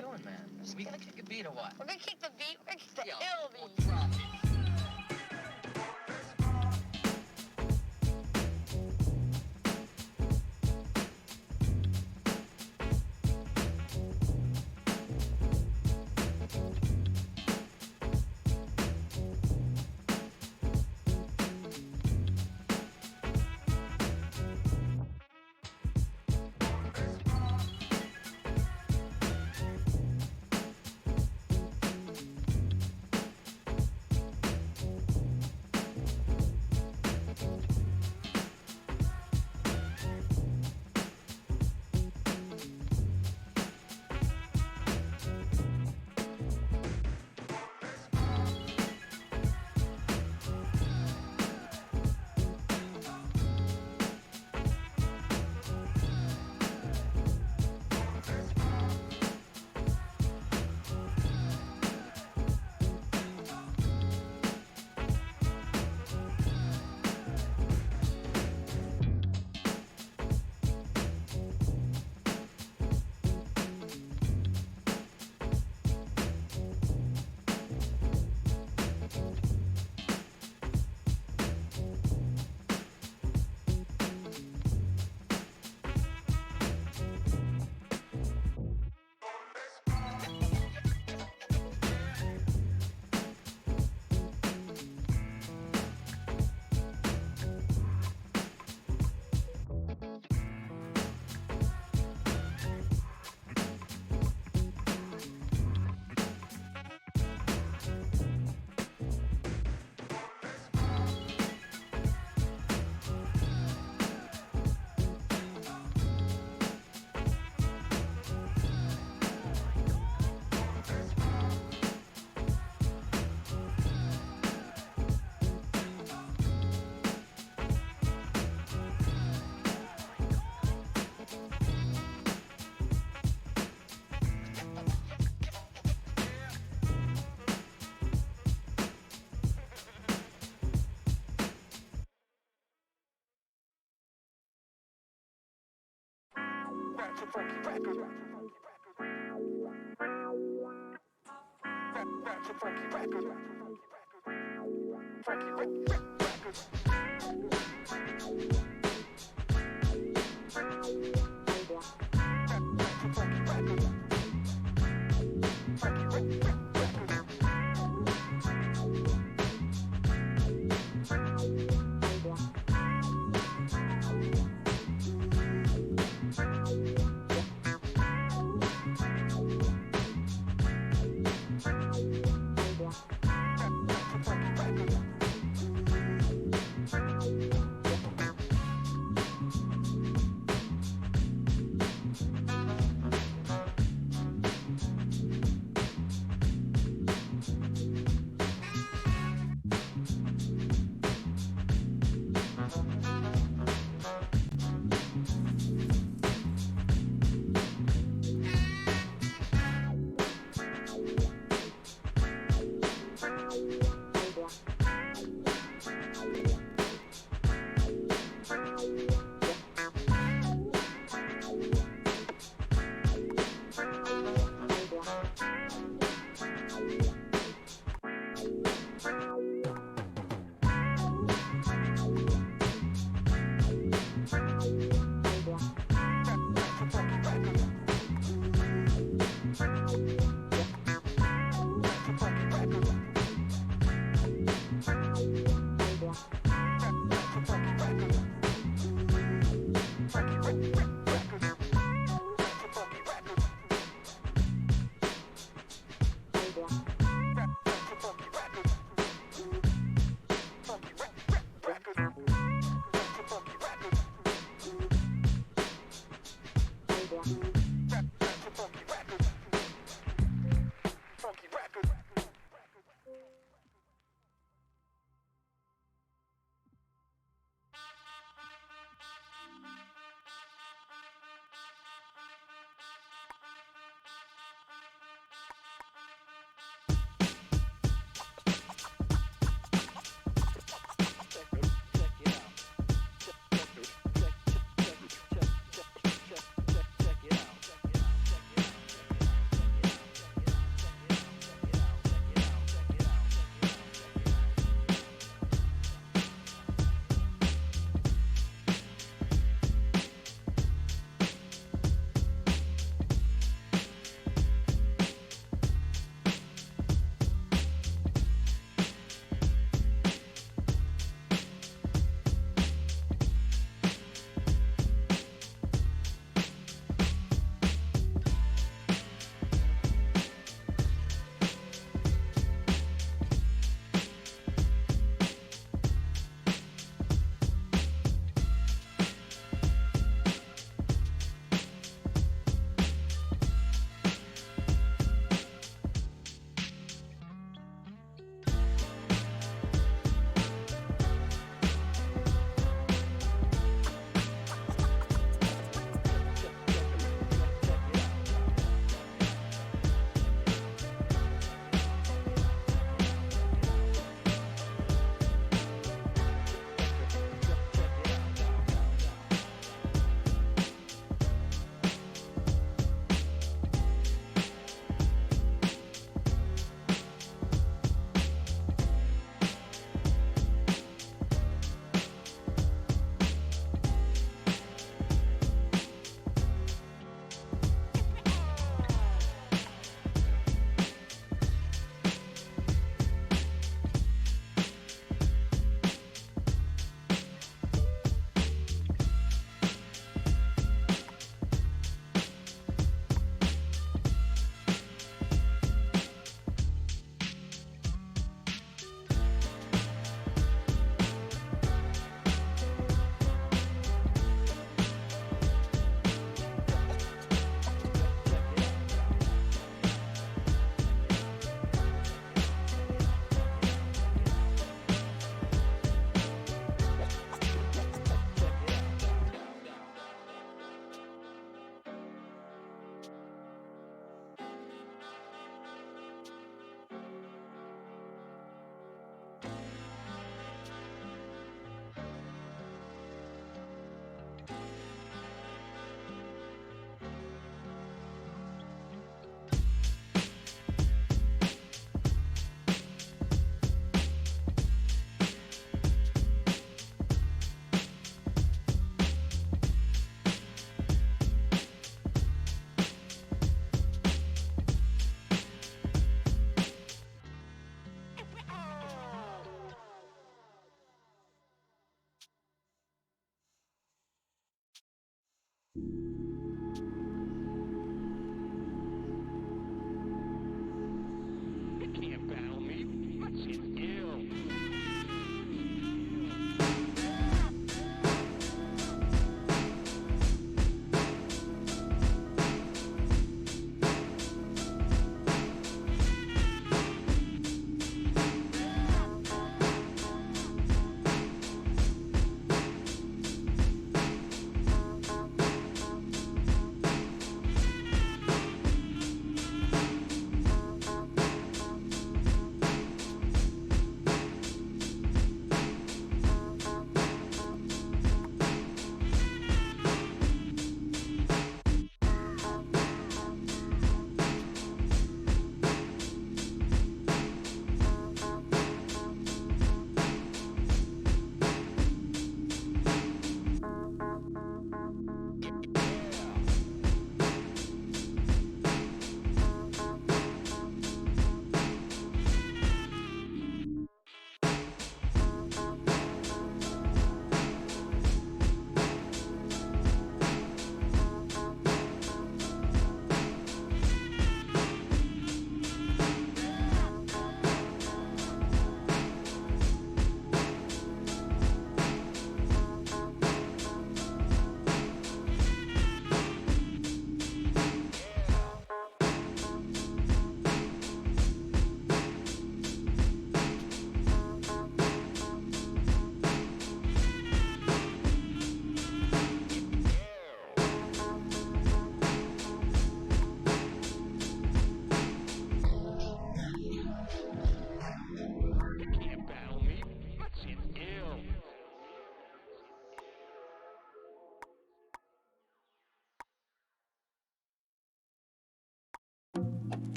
doing, man? Are we gonna kick a beat or what? We're gonna kick the beat. We're gonna kick the ill beat. We'll drop it.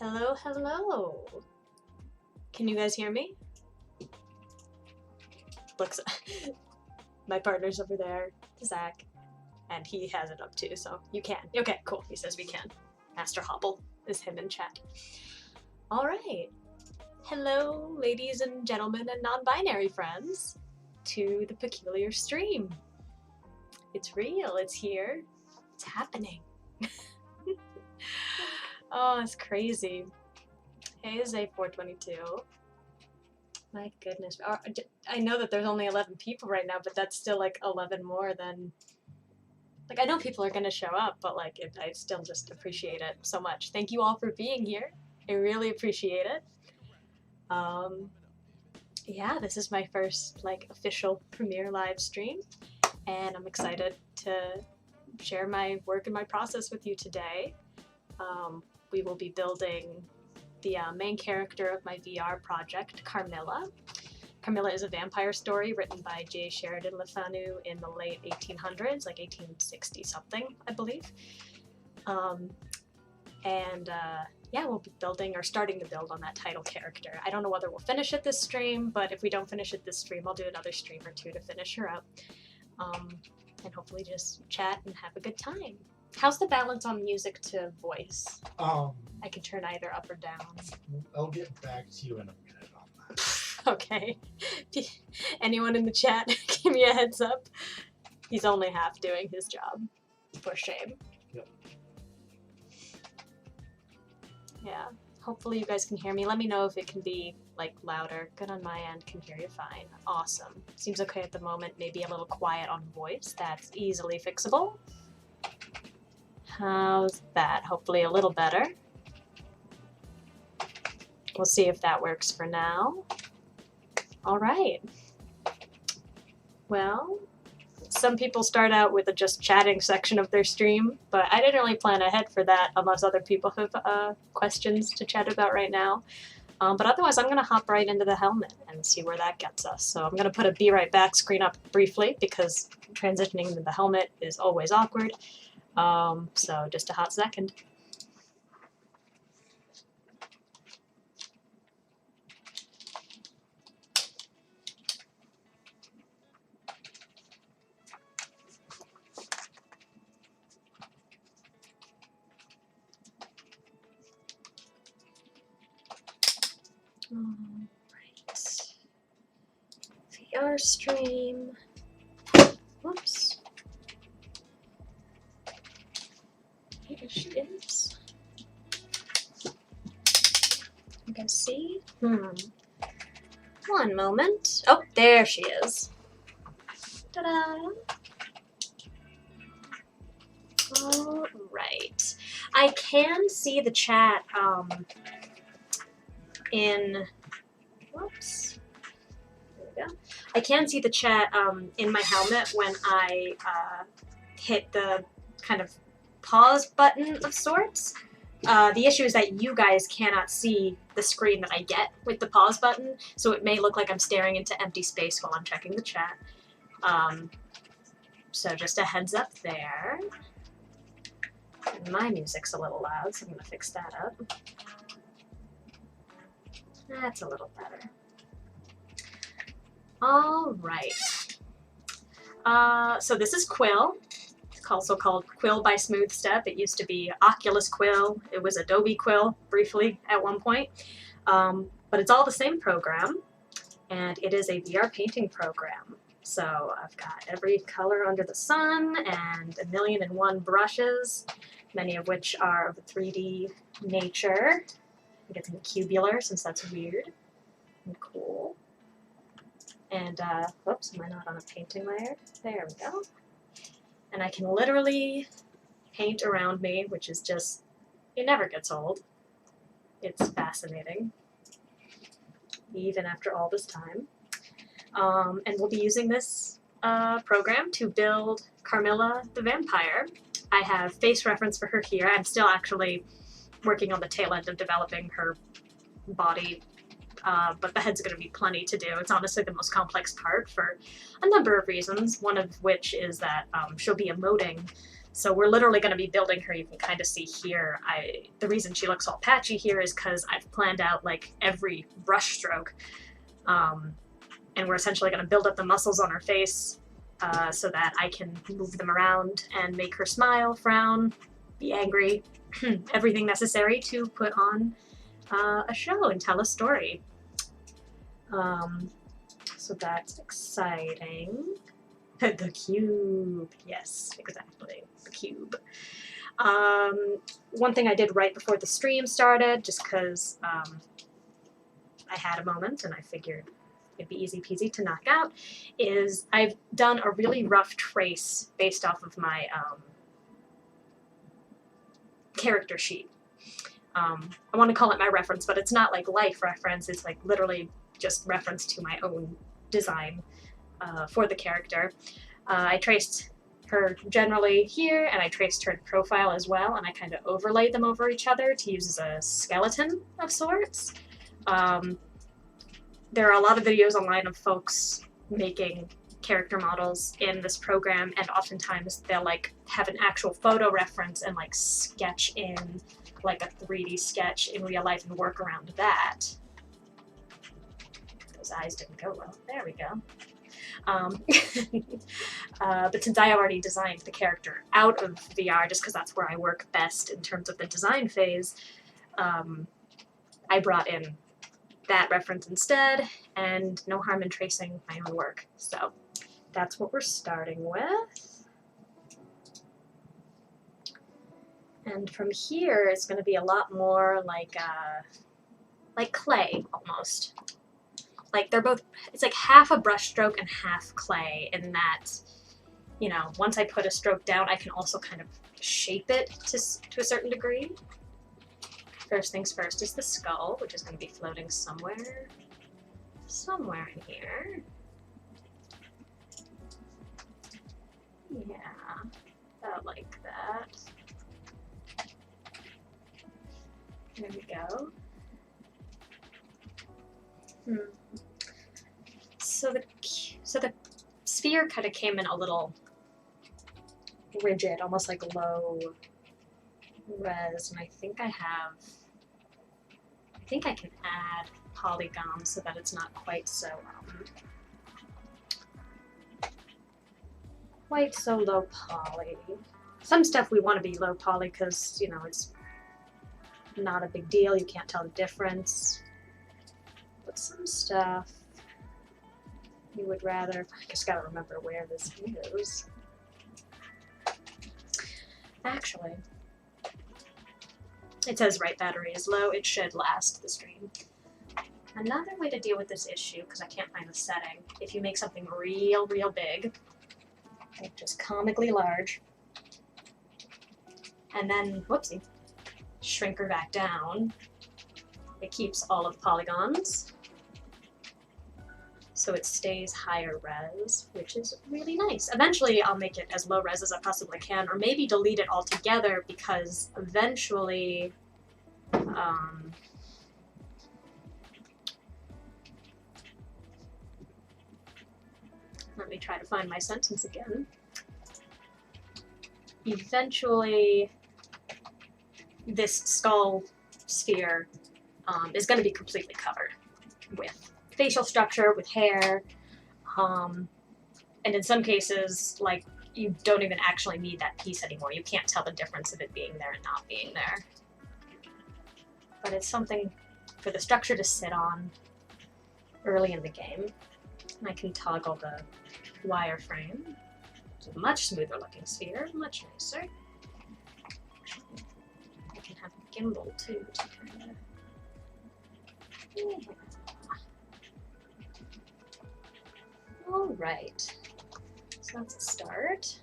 Hello, hello. Can you guys hear me? Looks, my partner's over there, Zach, and he has it up too, so you can. Okay, cool. He says we can. Master Hobble is him in chat. All right. Hello, ladies and gentlemen and non-binary friends, to the Peculiar Stream. It's real. It's here. It's happening. Oh, it's crazy. Hey, it's A422. My goodness. I know that there's only 11 people right now, but that's still like 11 more than... Like, I know people are going to show up, but like, I still just appreciate it so much. Thank you all for being here. I really appreciate it. Yeah, this is my first like official premiere live stream, and I'm excited to share my work and my process with you today. We will be building the main character of my VR project, Carmilla. Carmilla is a vampire story written by Sheridan LeFanu in the late 1800s, like 1860 something, I believe. Yeah, we'll be building or starting to build on that title character. I don't know whether we'll finish it this stream, but if we don't finish it this stream, I'll do another stream or two to finish her up. And hopefully just chat and have a good time. How's the balance on music to voice? I can turn either up or down. I'll get back to you in a minute on that. Okay. Anyone in the chat, give me a heads up. He's only half doing his job. For shame. Yep. Yeah. Hopefully you guys can hear me. Let me know if it can be like louder. Good on my end. Can hear you fine. Awesome. Seems okay at the moment. Maybe a little quiet on voice. That's easily fixable. How's that? Hopefully a little better. We'll see if that works for now. All right. Well, some people start out with a just chatting section of their stream, but I didn't really plan ahead for that unless other people have questions to chat about right now. But otherwise, I'm going to hop right into the helmet and see where that gets us. So I'm going to put a Be Right Back screen up briefly because transitioning into the helmet is always awkward. So just a hot second. Alright. VR stream. Whoops. Here she is. You can see? One moment. Oh, there she is. Ta-da! Alright. I can see the chat, whoops. There we go. I can see the chat, in my helmet when I, hit the kind of pause button of sorts. The issue is that you guys cannot see the screen that I get with the pause button, so it may look like I'm staring into empty space while I'm checking the chat. So just a heads up there. And my music's a little loud, so I'm gonna fix that up. That's a little better. All right. So this is Quill. It's also called Quill by Smooth Step. It used to be Oculus Quill. It was Adobe Quill briefly at one point. But it's all the same program, and it is a VR painting program. So I've got every color under the sun and 1,000,001 brushes, many of which are of a 3D nature. I get some cubular since that's weird and cool. And, whoops, am I not on a painting layer? There we go. And I can literally paint around me, which is just, it never gets old. It's fascinating, even after all this time. And we'll be using this program to build Carmilla the vampire. I have face reference for her here. I'm still actually working on the tail end of developing her body, but the head's going to be plenty to do. It's honestly the most complex part for a number of reasons, one of which is that she'll be emoting So we're literally going to be building her. You can kind of see here. The reason she looks all patchy here is because I've planned out like every brush stroke. And we're essentially going to build up the muscles on her face so that I can move them around and make her smile, frown, be angry, everything necessary to put on a show and tell a story. So that's exciting. The cube. Yes, exactly. The cube. One thing I did right before the stream started, just because I had a moment and I figured it'd be easy peasy to knock out, is I've done a really rough trace based off of my character sheet. I want to call it my reference, but it's not like life reference. It's like literally just reference to my own design for the character. I traced her generally here, and I traced her profile as well, and I kind of overlaid them over each other to use as a skeleton of sorts. There are a lot of videos online of folks making character models in this program, and oftentimes they'll like have an actual photo reference and like sketch in like a 3D sketch in real life and work around that. Those eyes didn't go well. There we go. But since I already designed the character out of VR, just because that's where I work best in terms of the design phase, I brought in that reference instead, and no harm in tracing my own work. So that's what we're starting with. And from here, it's going to be a lot more like clay, almost. Like they're both, it's like half a brush stroke and half clay in that, you know, once I put a stroke down, I can also kind of shape it to a certain degree. First things first is the skull, which is going to be floating somewhere in here. Yeah, about like that. There we go. So the sphere kind of came in a little rigid, almost like low res, and I think I can add polygons so that it's not quite so low poly. Some stuff we want to be low poly because, you know, it's not a big deal, you can't tell the difference. But some stuff you would rather, I just gotta remember where this is. Actually, it says right battery is low, it should last the stream. Another way to deal with this issue, because I can't find the setting, if you make something real big, like just comically large, and then, whoopsie, shrink her back down, it keeps all of the polygons, so it stays higher res, which is really nice. Eventually I'll make it as low res as I possibly can, or maybe delete it altogether, because eventually let me try to find my sentence again. Eventually this skull sphere is going to be completely covered with facial structure, with hair, and in some cases, like, you don't even actually need that piece anymore. You can't tell the difference of it being there and not being there. But it's something for the structure to sit on early in the game. And I can toggle the wireframe. It's a much smoother looking sphere, much nicer. I can have a gimbal too to kind of... Yeah. Alright, so that's a start.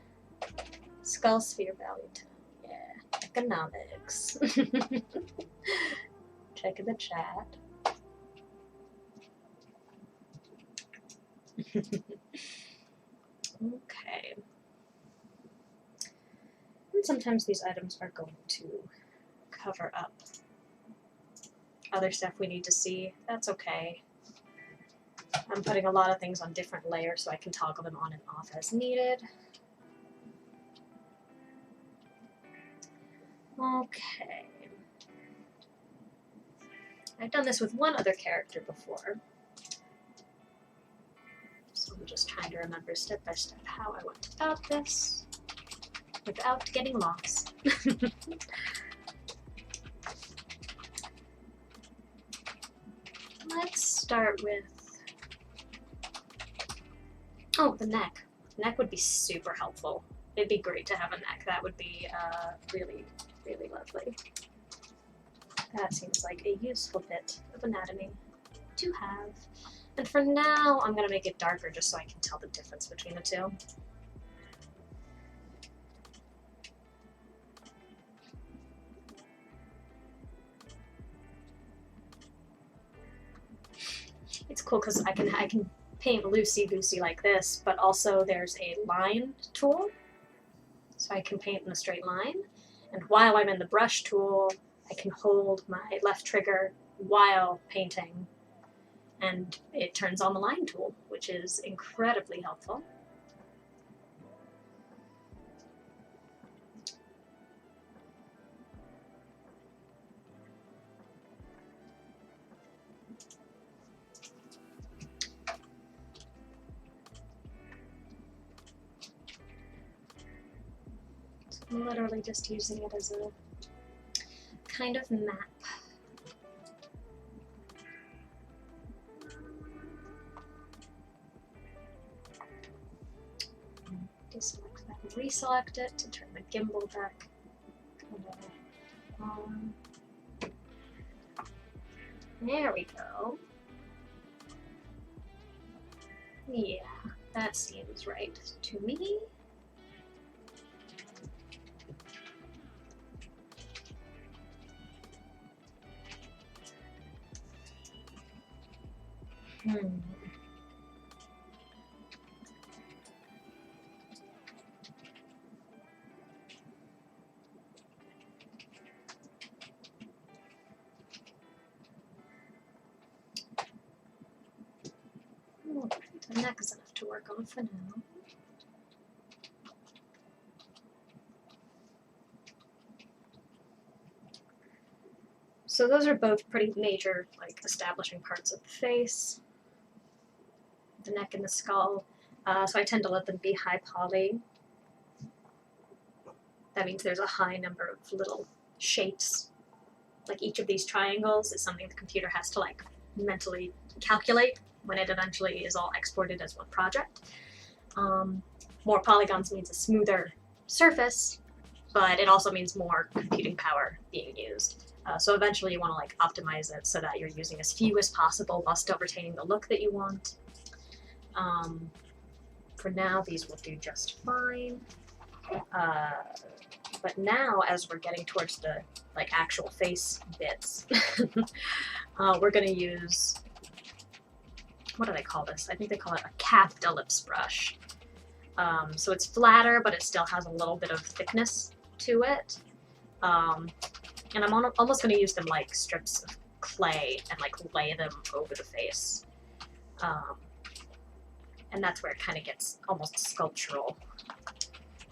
Skull sphere value tone, yeah. Economics. Check in the chat. Okay. And sometimes these items are going to cover up other stuff we need to see. That's okay. I'm putting a lot of things on different layers so I can toggle them on and off as needed. Okay. I've done this with one other character before. So I'm just trying to remember step by step how I went about this without getting lost. Let's start with... Oh, the neck. The neck would be super helpful. It'd be great to have a neck. That would be really, really lovely. That seems like a useful bit of anatomy to have. And for now, I'm going to make it darker just so I can tell the difference between the two. It's cool because I can paint loosey-goosey like this, but also there's a line tool, so I can paint in a straight line. And while I'm in the brush tool, I can hold my left trigger while painting, and it turns on the line tool, which is incredibly helpful. So I'm literally just using it as a kind of map. Deselect that and reselect it to turn the gimbal back. There we go. Yeah, that seems right to me. The neck is enough to work on for now. So those are both pretty major, like, establishing parts of the face. The neck and the skull. So I tend to let them be high poly. That means there's a high number of little shapes. Like each of these triangles is something the computer has to like mentally calculate when it eventually is all exported as one project. More polygons means a smoother surface, but it also means more computing power being used. So eventually you want to like optimize it so that you're using as few as possible while still retaining the look that you want. For now, these will do just fine. But now, as we're getting towards the like actual face bits, we're going to use, what do they call this? I think they call it a capped ellipse brush. So it's flatter, but it still has a little bit of thickness to it. And I'm almost going to use them like strips of clay and like lay them over the face. And that's where it kind of gets almost sculptural.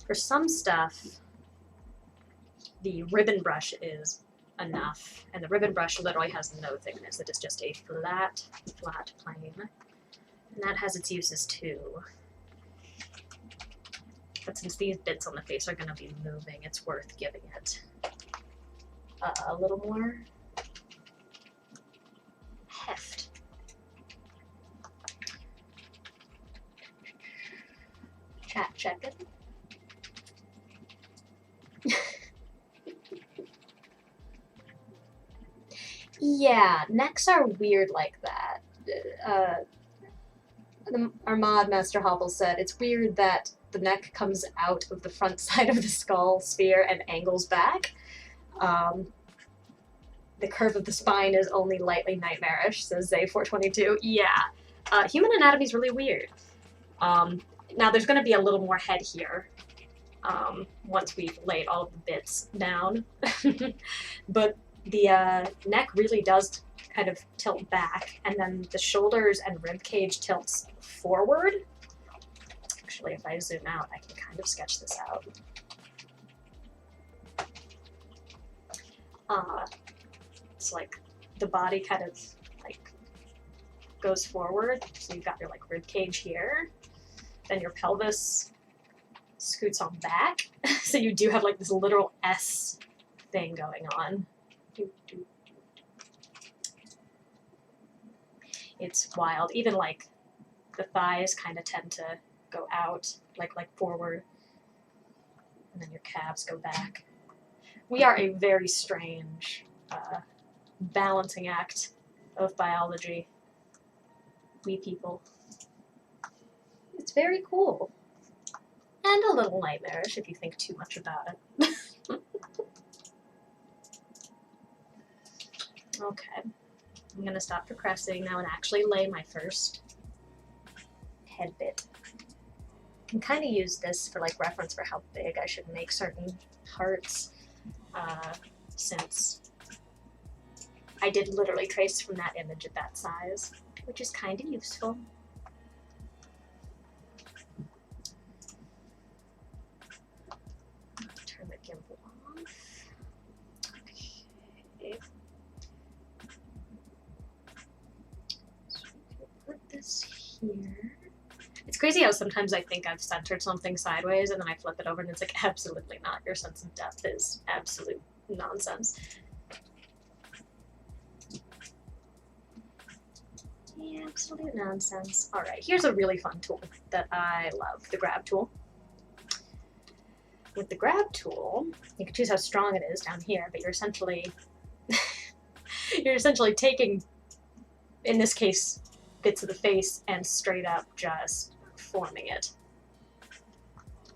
For some stuff, the ribbon brush is enough, and the ribbon brush literally has no thickness. It is just a flat plane, and that has its uses too. But since these bits on the face are going to be moving, it's worth giving it a little more heft. Chat checking. Yeah, necks are weird like that. Our mod, Master Hobble, said it's weird that the neck comes out of the front side of the skull sphere and angles back. The curve of the spine is only lightly nightmarish, says Zay422. Yeah, human anatomy is really weird. Now there's going to be a little more head here once we've laid all of the bits down. But the neck really does kind of tilt back, and then the shoulders and rib cage tilts forward. Actually, if I zoom out, I can kind of sketch this out. It's like the body kind of like goes forward. So you've got your like rib cage here, then your pelvis scoots on back. So you do have like this literal S thing going on. It's wild. Even like the thighs kind of tend to go out, like forward, and then your calves go back. We are a very strange balancing act of biology. We people. It's very cool. And a little nightmarish if you think too much about it. Okay. I'm going to stop procrastinating now and actually lay my first head bit. I can kind of use this for like reference for how big I should make certain parts, since I did literally trace from that image at that size, which is kind of useful. Turn the gimbal off. Okay. So we can put this here. It's crazy how sometimes I think I've centered something sideways and then I flip it over and it's like, absolutely not. Your sense of depth is absolute nonsense. Yeah, absolute nonsense. All right, here's a really fun tool that I love, the grab tool. With the grab tool, you can choose how strong it is down here, but you're essentially taking, in this case, bits of the face and straight up just forming it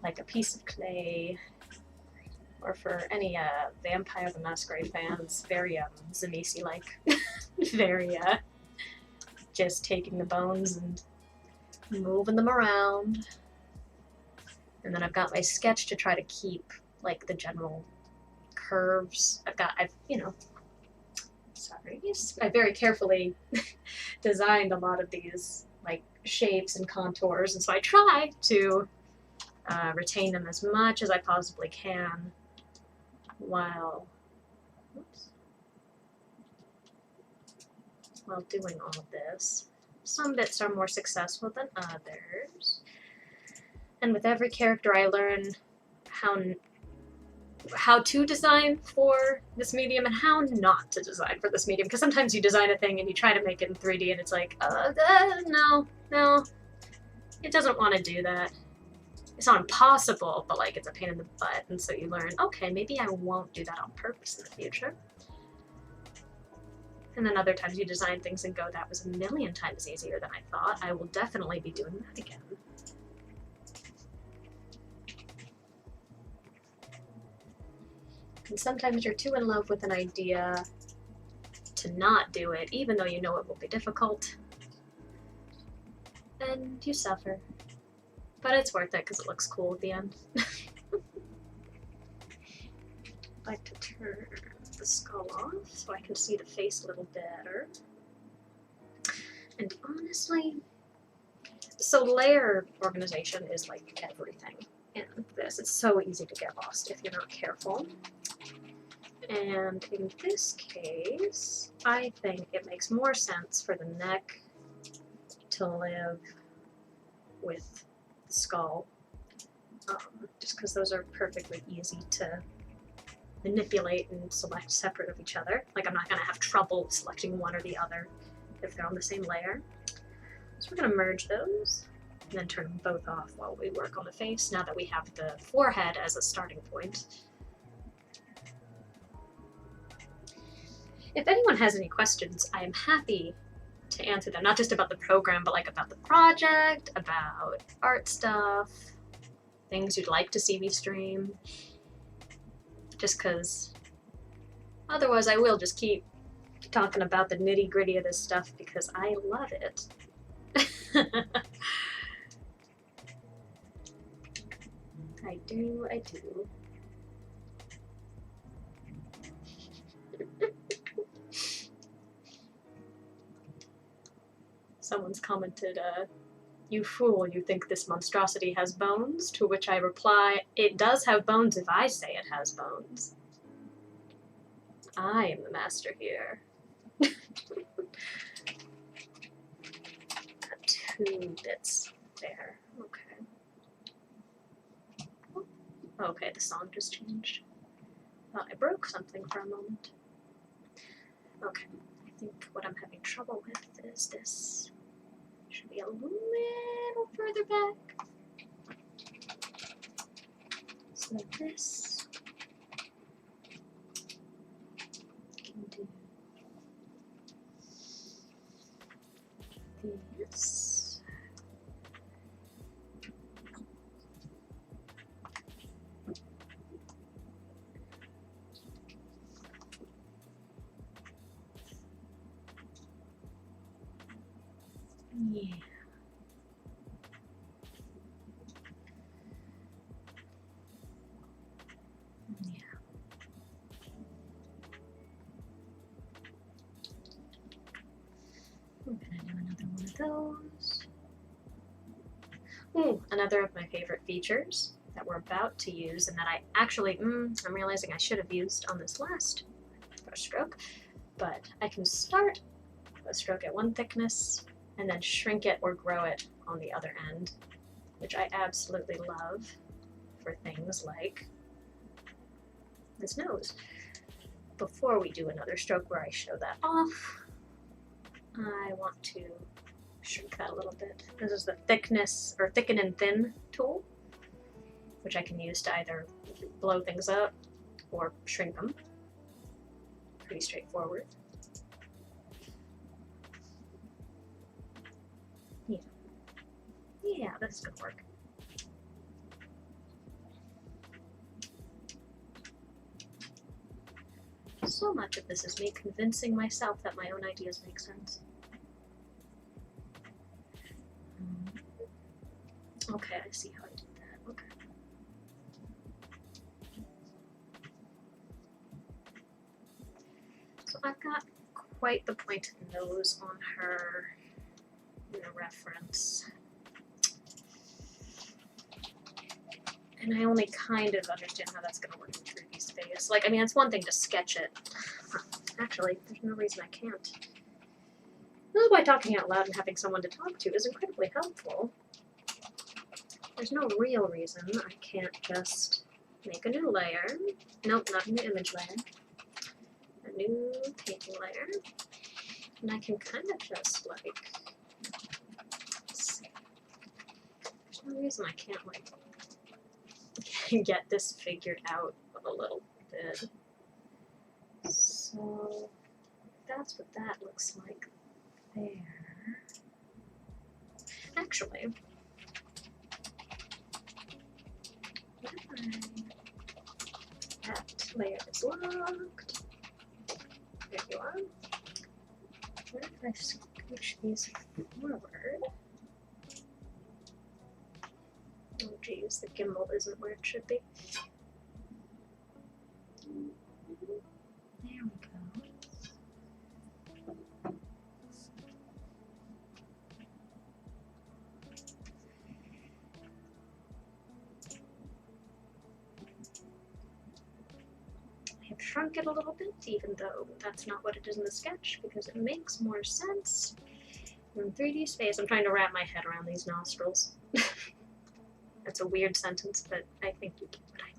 like a piece of clay. Or for any Vampire the Masquerade fans, very Zanisi-like, very just taking the bones and moving them around. And then I've got my sketch to try to keep like the general curves. I very carefully designed a lot of these like shapes and contours, and so I try to retain them as much as I possibly can while doing all of this. Some bits are more successful than others, and with every character I learn how to design for this medium and how not to design for this medium, because sometimes you design a thing and you try to make it in 3D and it's like, no, it doesn't want to do that. It's not impossible, but like it's a pain in the butt, and so you learn, okay, maybe I won't do that on purpose in the future. And then other times you design things and go, that was a million times easier than I thought. I will definitely be doing that again. And sometimes you're too in love with an idea to not do it, even though you know it will be difficult. And you suffer. But it's worth it because it looks cool at the end. I'd like to turn the skull off so I can see the face a little better. And honestly, so layer organization is like everything in this. It's so easy to get lost if you're not careful. And in this case, I think it makes more sense for the neck to live with the skull, just because those are perfectly easy to manipulate and select separate of each other. Like, I'm not going to have trouble selecting one or the other if they're on the same layer. So we're going to merge those and then turn them both off while we work on the face, now that we have the forehead as a starting point. If anyone has any questions, I am happy to answer them, not just about the program, but like about the project, about art stuff, things you'd like to see me stream. Just because otherwise I will just keep talking about the nitty-gritty of this stuff because I love it. I do. Someone's commented, you fool, you think this monstrosity has bones? To which I reply, it does have bones if I say it has bones. I am the master here. Got 2 bits there. Okay. Okay, the song just changed. Thought I broke something for a moment. Okay, I think what I'm having trouble with is this. Should be a little further back. So this can do this. Yeah. Yeah. We're gonna do another one of those. Ooh, another of my favorite features that we're about to use and that I actually, I'm realizing I should have used on this last brush stroke, but I can start a stroke at one thickness and then shrink it or grow it on the other end, which I absolutely love for things like this nose. Before we do another stroke where I show that off, I want to shrink that a little bit. This is the thickness, or thicken and thin tool, which I can use to either blow things up or shrink them. Pretty straightforward. Yeah, this is gonna work. So much of this is me convincing myself that my own ideas make sense. Okay, I see how I did that. Okay. So I've got quite the pointed nose on her in a reference. And I only kind of understand how that's going to work in 3D space. Like, I mean, it's one thing to sketch it. Actually, there's no reason I can't. This is why talking out loud and having someone to talk to is incredibly helpful. There's no real reason I can't just make a new layer. Nope, not a new image layer. A new painting layer. And I can kind of just, like, let's see. There's no reason I can't, like, get this figured out a little bit. So that's what that looks like there. Actually, what if that layer is locked? There you are. What if I scooch these forward? Oh geez, the gimbal isn't where it should be. There we go. I have shrunk it a little bit, even though that's not what it is in the sketch, because it makes more sense in 3D space. I'm trying to wrap my head around these nostrils. That's a weird sentence, but I think you get what I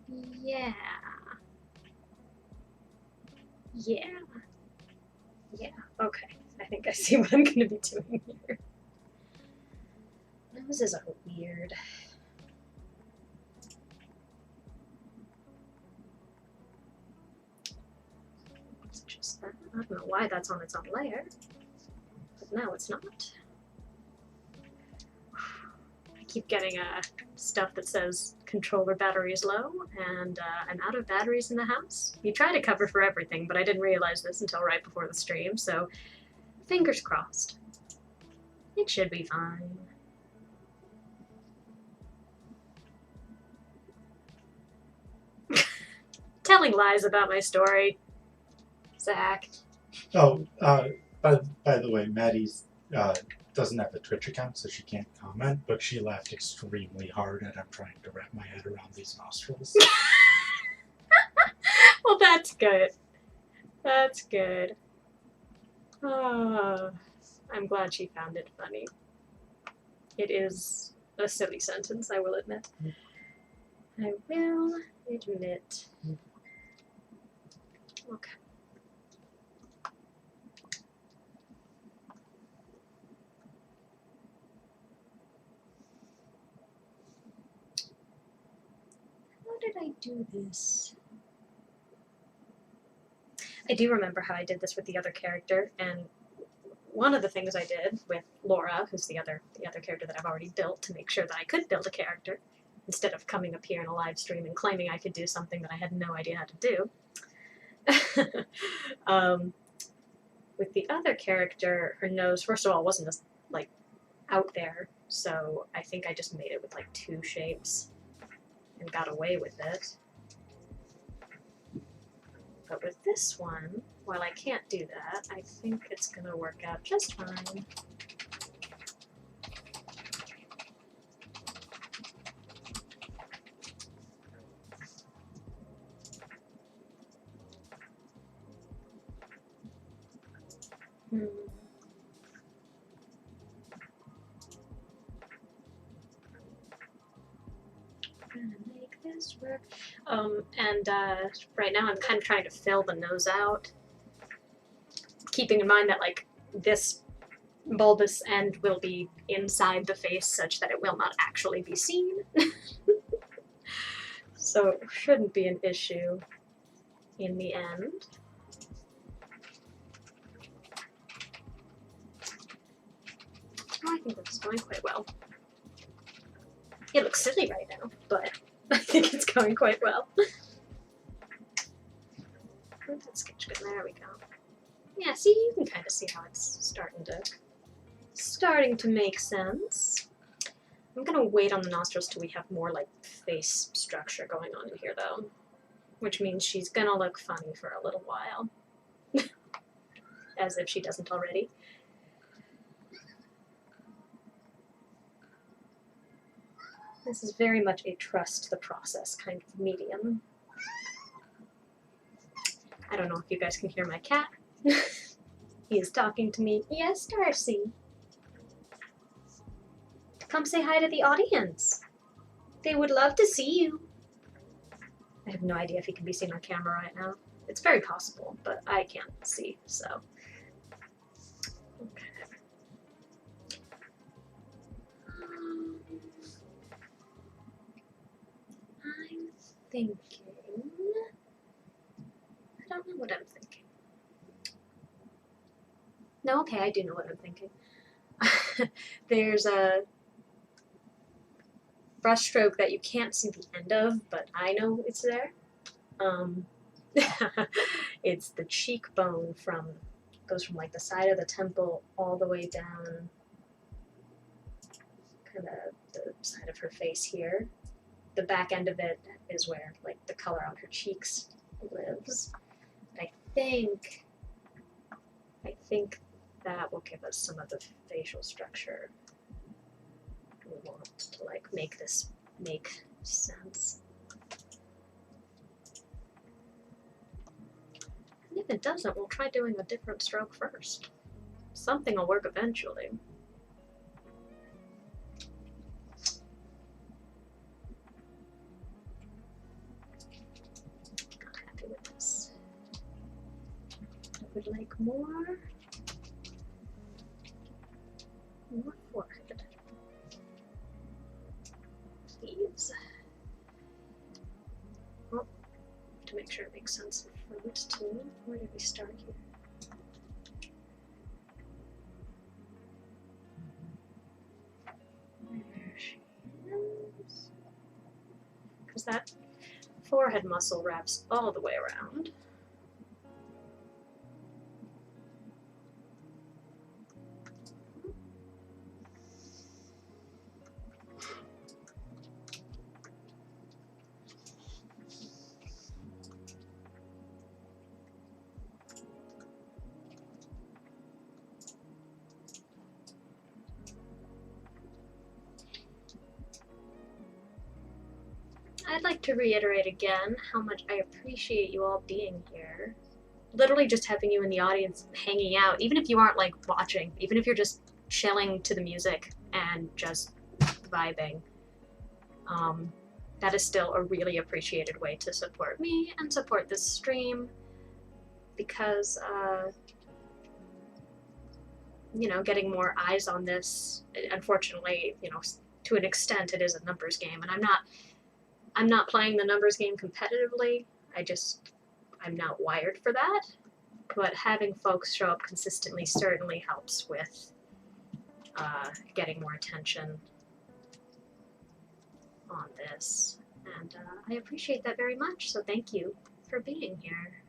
mean. Yeah. Yeah. Yeah. Okay. I think I see what I'm going to be doing here. Noses are weird. It's just that. I don't know why that's on its own layer. No, it's not. I keep getting stuff that says controller battery is low, and I'm out of batteries in the house. You try to cover for everything, but I didn't realize this until right before the stream, so fingers crossed. It should be fine. Telling lies about my story. Zach. Oh, by the way, Maddie's doesn't have a Twitch account, so she can't comment, but she laughed extremely hard at I'm trying to wrap my head around these nostrils. Well, that's good. That's good. Oh, I'm glad she found it funny. It is a silly sentence, I will admit. I will admit. Okay. How did I do this? I do remember how I did this with the other character, and one of the things I did with Laura, who's the other character that I've already built to make sure that I could build a character, instead of coming up here in a live stream and claiming I could do something that I had no idea how to do. With the other character, her nose, first of all, wasn't as, like, out there, so I think I just made it with, like, 2 shapes and got away with it. But with this one, while I can't do that, I think it's going to work out just fine. Gonna make this work. And right now I'm kind of trying to fill the nose out, keeping in mind that like this bulbous end will be inside the face such that it will not actually be seen. So it shouldn't be an issue in the end. Oh, I think this is going quite well. It looks silly right now, but I think it's going quite well. Where's that sketch go? There we go. Yeah, see, you can kind of see how it's starting to make sense. I'm gonna wait on the nostrils till we have more like face structure going on in here though, which means she's gonna look funny for a little while. As if she doesn't already. This is very much a trust the process kind of medium. I don't know if you guys can hear my cat. He is talking to me. Yes, Darcy. Come say hi to the audience. They would love to see you. I have no idea if he can be seen on camera right now. It's very possible, but I can't see, so. Okay. I'm thinking. I don't know what I'm thinking. No, okay, I do know what I'm thinking. There's a brushstroke that you can't see the end of, but I know it's there. It's the cheekbone goes from like the side of the temple all the way down, kind of the side of her face here. The back end of it is where like the color on her cheeks lives. I think that will give us some of the facial structure we want to like make this make sense. And if it doesn't, we'll try doing a different stroke first. Something will work eventually. Not happy with this. I would like more forehead. Please. Oh, to make sure it makes sense in front too. Where did we start here? There she is. Because that forehead muscle wraps all the way around. I'd like to reiterate again how much I appreciate you all being here. Literally just having you in the audience hanging out, even if you aren't like watching, even if you're just chilling to the music and just vibing. That is still a really appreciated way to support me and support this stream, because you know, getting more eyes on this, unfortunately, you know, to an extent it is a numbers game, and I'm not playing the numbers game competitively. I'm not wired for that, but having folks show up consistently certainly helps with getting more attention on this, and I appreciate that very much, so thank you for being here.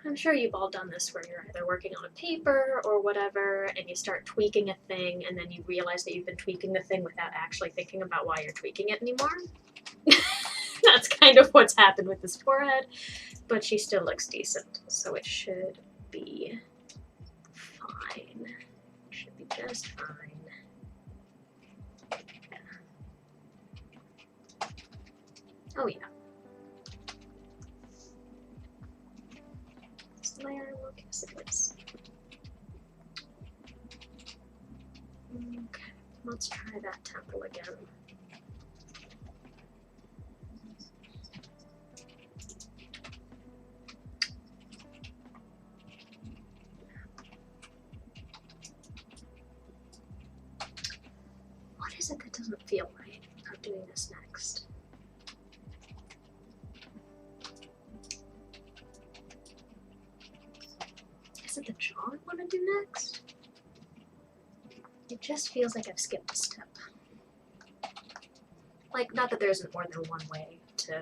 I'm sure you've all done this where you're either working on a paper or whatever, and you start tweaking a thing, and then you realize that you've been tweaking the thing without actually thinking about why you're tweaking it anymore. That's kind of what's happened with this forehead, but she still looks decent, so it should be fine. Should be just fine. Yeah. Oh yeah. My eye look, yes it is. Okay, let's try that temple again. What is it that doesn't feel right about doing this next? Is it the jaw I want to do next? It just feels like I've skipped a step. Like, not that there isn't more than one way to...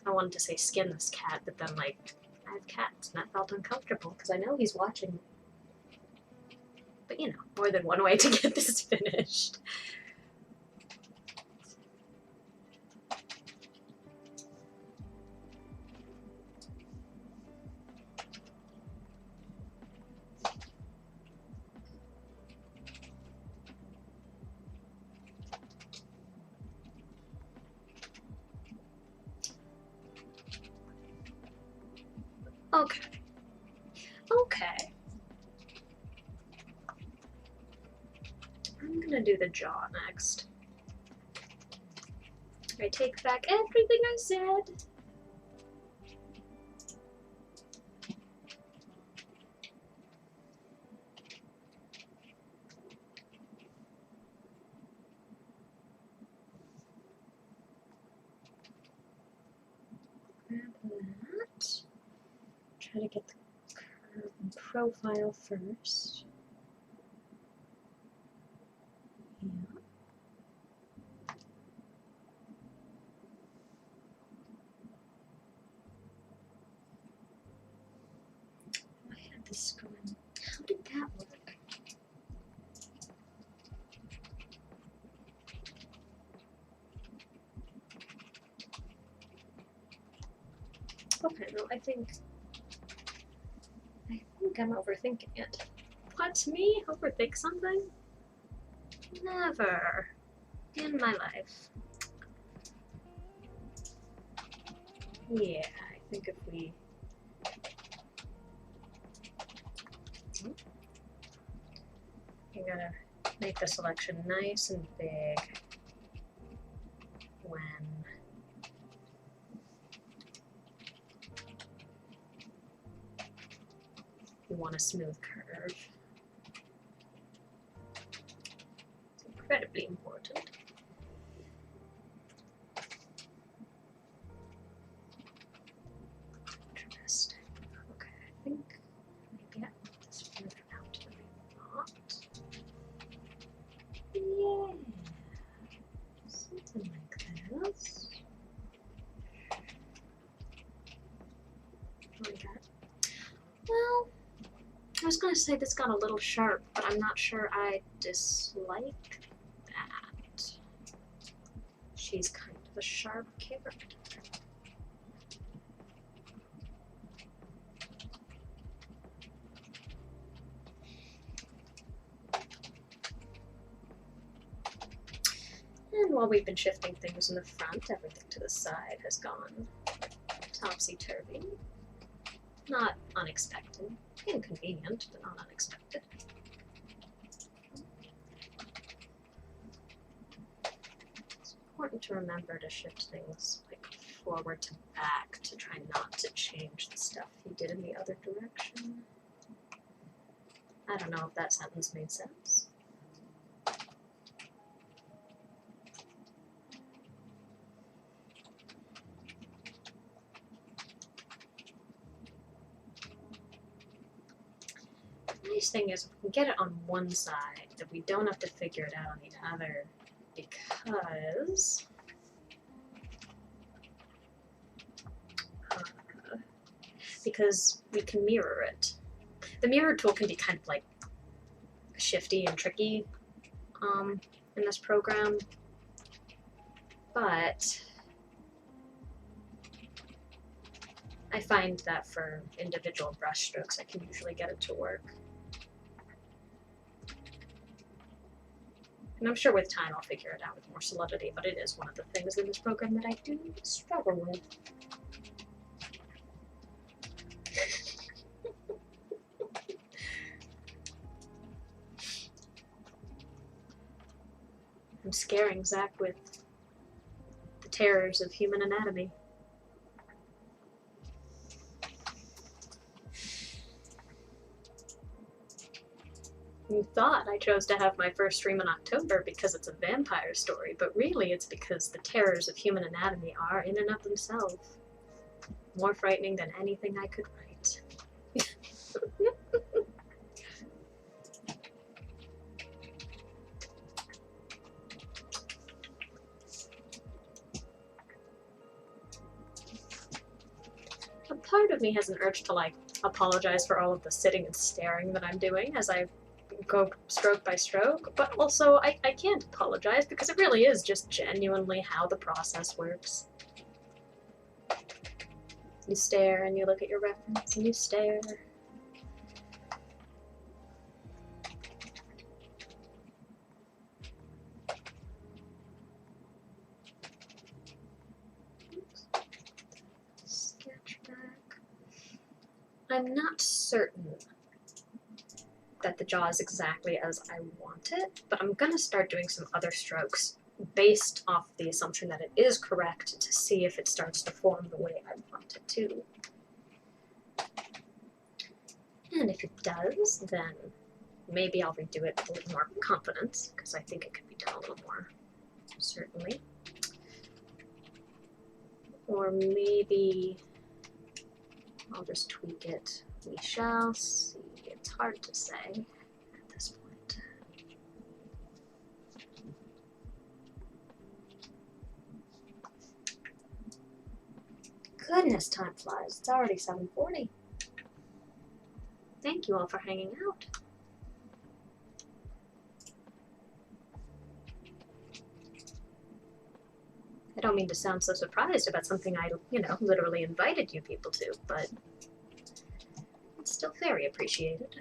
I wanted to say skin this cat, but then, like, I have cats, and that felt uncomfortable, because I know he's watching. But, you know, more than one way to get this finished. Okay. Okay. I'm gonna do the jaw next. I take back everything I said. Grab that. Try to get the curve and profile first. Yeah. I had this going. How did that work? Okay, no, I think I'm overthinking it. What, me? Overthink something? Never. In my life. Yeah, I think if we... You gotta make the selection nice and big when you want a smooth curve. It's incredibly important. Interesting. Okay, I think maybe I want this further out, maybe not. Yeah, something like this. Like that. Well, I was gonna say this got a little sharp, but I'm not sure I dislike that. She's kind of a sharp character. And while we've been shifting things in the front, everything to the side has gone topsy-turvy. Not unexpected. Inconvenient, but not unexpected. It's important to remember to shift things like forward to back to try not to change the stuff you did in the other direction. I don't know if that sentence made sense. The nice thing is, if we can get it on one side, that we don't have to figure it out on the other, because we can mirror it. The mirror tool can be kind of like shifty and tricky in this program, but I find that for individual brush strokes, I can usually get it to work. And I'm sure with time I'll figure it out with more solidity, but it is one of the things in this program that I do struggle with. I'm scaring Zach with the terrors of human anatomy. You thought I chose to have my first stream in October because it's a vampire story, but really it's because the terrors of human anatomy are, in and of themselves, more frightening than anything I could write. A part of me has an urge to, like, apologize for all of the sitting and staring that I'm doing as I go stroke by stroke, but also I can't apologize because it really is just genuinely how the process works. You stare and you look at your reference and you stare. Oops. Sketch back. I'm not certain that the jaw is exactly as I want it, but I'm gonna start doing some other strokes based off the assumption that it is correct to see if it starts to form the way I want it to. And if it does, then maybe I'll redo it with a little more confidence, because I think it could be done a little more, certainly. Or maybe I'll just tweak it. We shall see. It's hard to say at this point. Goodness, time flies. It's already 7:40. Thank you all for hanging out. I don't mean to sound so surprised about something I, literally invited you people to, but it's still very appreciated.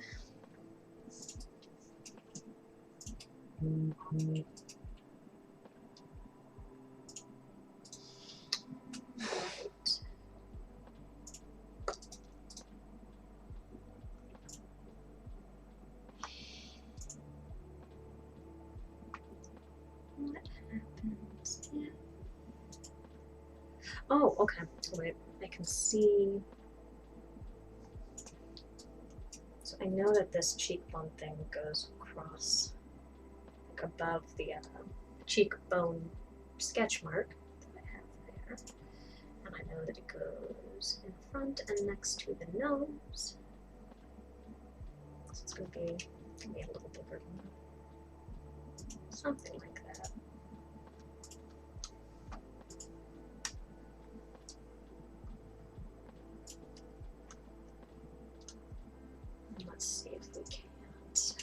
Right. What happens if... Oh, okay. Wait, I can see... So I know that this cheekbone thing goes across, like above the cheekbone sketch mark that I have there. And I know that it goes in front and next to the nose. So it's going to be maybe a little bigger than that. Something like that. Let's see if we can't.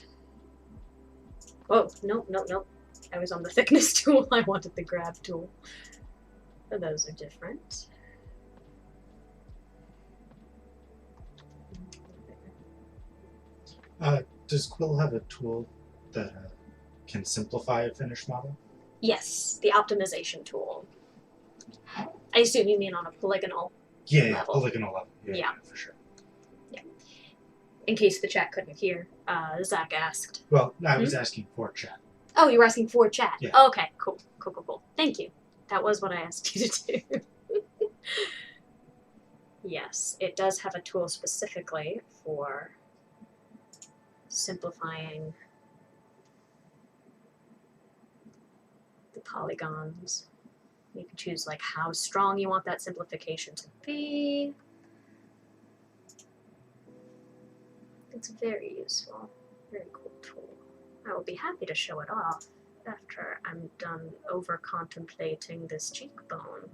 Oh, no. I was on the thickness tool. I wanted the grab tool. So those are different. Does Quill have a tool that can simplify a finished model? Yes, the optimization tool. I assume you mean on a polygonal Yeah, level. polygonal level. Yeah, Yeah. for sure. In case the chat couldn't hear, Zach asked. Well, I was asking for chat. Oh, you were asking for chat. Yeah. Oh, okay, cool. Thank you. That was what I asked you to do. Yes, it does have a tool specifically for simplifying the polygons. You can choose like how strong you want that simplification to be. It's very useful, very cool tool. I will be happy to show it off after I'm done over contemplating this cheekbone.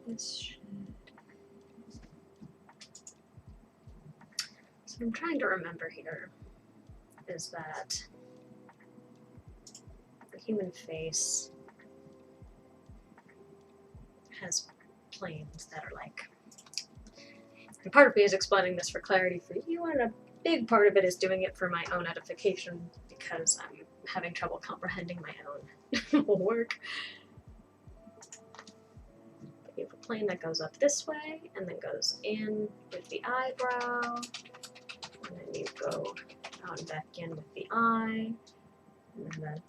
This should... So I'm trying to remember here is that the human face has planes that are like, and part of me is explaining this for clarity for you, and a big part of it is doing it for my own edification because I'm having trouble comprehending my own work. You have a plane that goes up this way and then goes in with the eyebrow, and then you go out and back in with the eye, and then the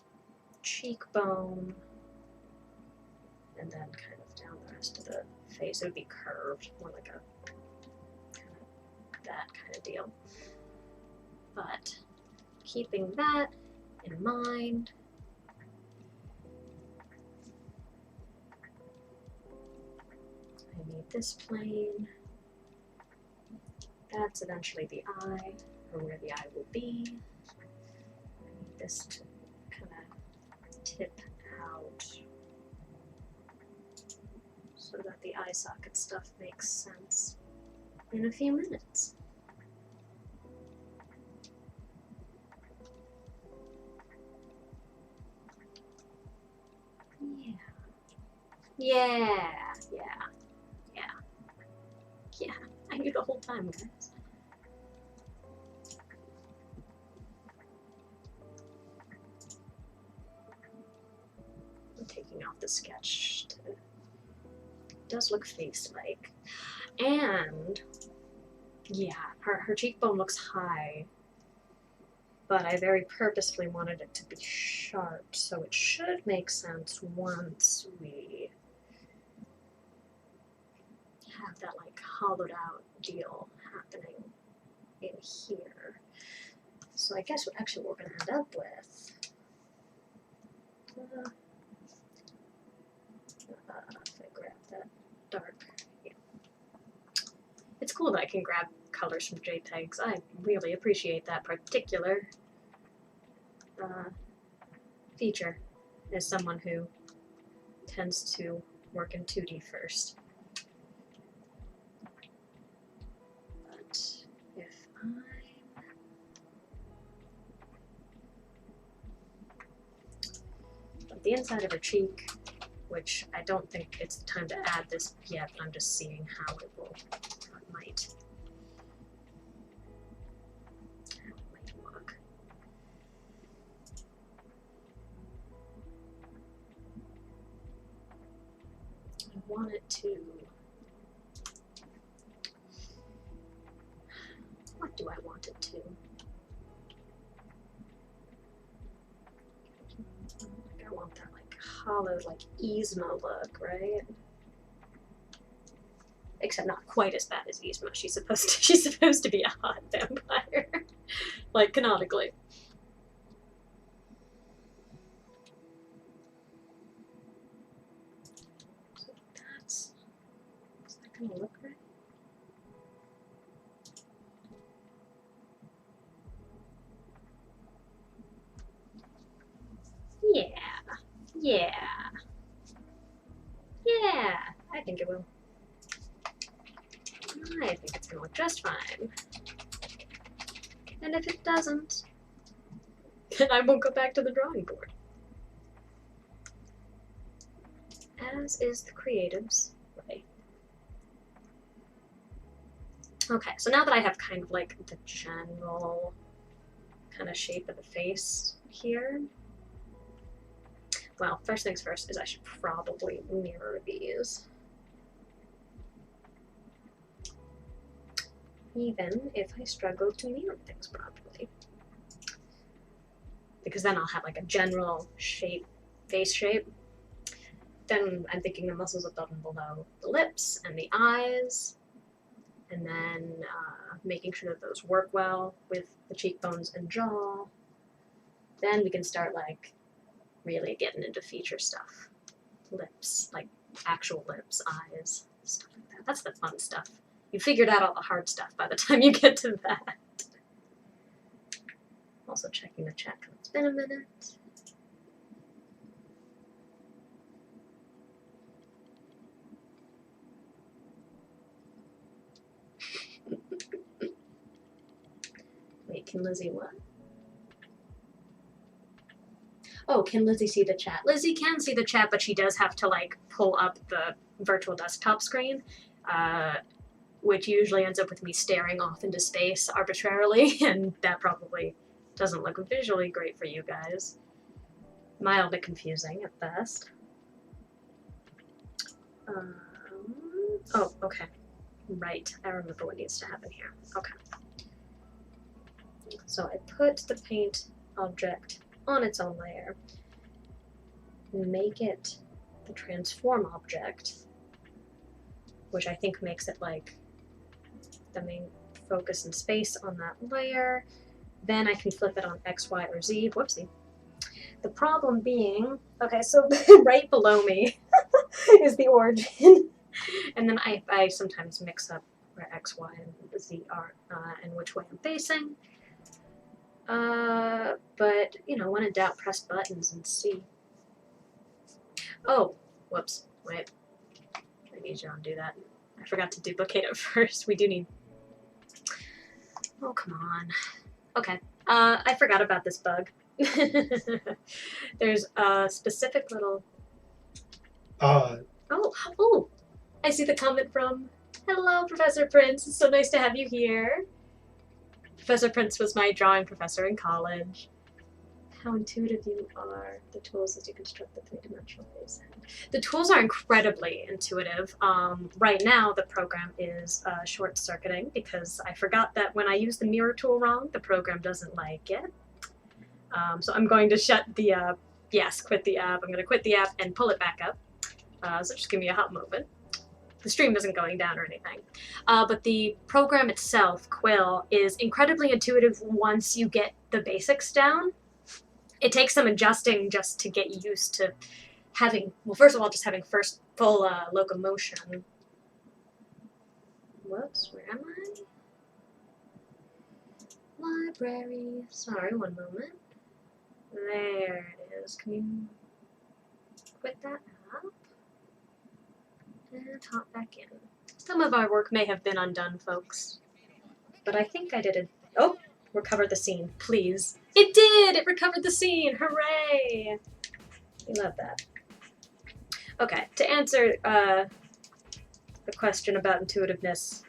cheekbone, and then kind of down the rest of the face. It would be curved, more like a kind of that kind of deal. But keeping that in mind, I need this plane. That's eventually the eye, or where the eye will be. I need this to kind of tip out so that the eye socket stuff makes sense in a few minutes. Yeah. I knew the whole time, guys. I'm taking off the sketch. It does look face-like. And, yeah, her cheekbone looks high. But I very purposefully wanted it to be sharp, so it should make sense once we have that like hollowed out deal happening in here. So I guess what we're going to end up with, if I grab that dark, yeah. It's cool that I can grab colors from JPEGs. I really appreciate that particular feature as someone who tends to work in 2D first. But if the inside of her cheek, which I don't think it's the time to add this yet, but I'm just seeing how it might look. I want it to... What do I want it to? I want that like hollowed, like Yzma look, right? Except not quite as bad as Yzma. She's supposed to be a hot vampire, like canonically. So is that gonna look right? Yeah. think it will. I think it's gonna look just fine. And if it doesn't, then I won't go back to the drawing board. As is the creative's way. Okay, so now that I have kind of like the general kind of shape of the face here, well, first things first is I should probably mirror these. Even if I struggle to mirror things properly. Because then I'll have like a general shape, face shape. Then I'm thinking the muscles above and below the lips and the eyes. And then making sure that those work well with the cheekbones and jaw. Then we can start like really getting into feature stuff. Lips, like actual lips, eyes, stuff like that. That's the fun stuff. You figured out all the hard stuff by the time you get to that. Also checking the chat. It's been a minute. Wait, can Lizzie what? Oh, can Lizzie see the chat? Lizzie can see the chat, but she does have to like pull up the virtual desktop screen, which usually ends up with me staring off into space arbitrarily, and that probably doesn't look visually great for you guys. Mildly confusing at best. Oh, okay. Right, I remember what needs to happen here. Okay. So I put the paint object on its own layer, make it the transform object, which I think makes it like the main focus and space on that layer. Then I can flip it on X, Y, or Z. Whoopsie. The problem being, okay, so right below me is the origin, and then I sometimes mix up where X, Y, and Z are and which way I'm facing. But, you know, when in doubt, press buttons and see. Oh, whoops, wait. I need you to undo that. I forgot to duplicate it first. We do need... Oh, come on. Okay, I forgot about this bug. There's a specific little... Oh, I see the comment from... Hello, Professor Prince. It's so nice to have you here. Professor Prince was my drawing professor in college. How intuitive you are. The tools as you construct the three-dimensional face. The tools are incredibly intuitive. Right now, the program is short-circuiting because I forgot that when I use the mirror tool wrong, the program doesn't like it. So I'm going to shut the app. Yes, quit the app. I'm going to quit the app and pull it back up. So just give me a hot moment. The stream isn't going down or anything. But the program itself, Quill, is incredibly intuitive once you get the basics down. It takes some adjusting just to get used to having, well, first of all, just having full locomotion. Whoops, where am I? Library. Sorry, one moment. There it is. Can you quit that app? And hop back in. Some of our work may have been undone, folks. But I think I did it. Oh, recovered the scene, please. It did! It recovered the scene! Hooray! We love that. Okay, to answer the question about intuitiveness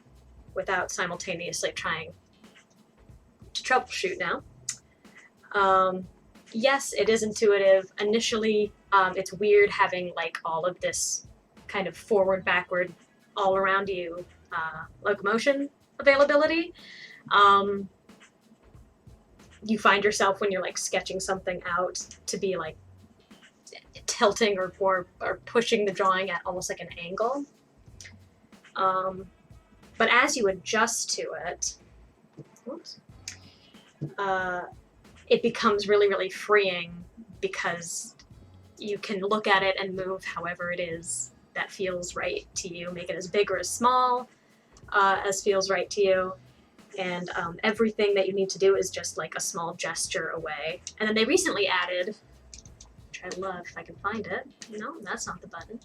without simultaneously trying to troubleshoot now. Yes, it is intuitive. Initially, it's weird having like all of this kind of forward, backward, all around you locomotion availability. You find yourself when you're like sketching something out to be like tilting or pushing the drawing at almost like an angle. But as you adjust to it, whoops, it becomes really, really freeing because you can look at it and move however it is that feels right to you. Make it as big or as small as feels right to you. And everything that you need to do is just like a small gesture away. And then they recently added, which I love if I can find it. No, that's not the button.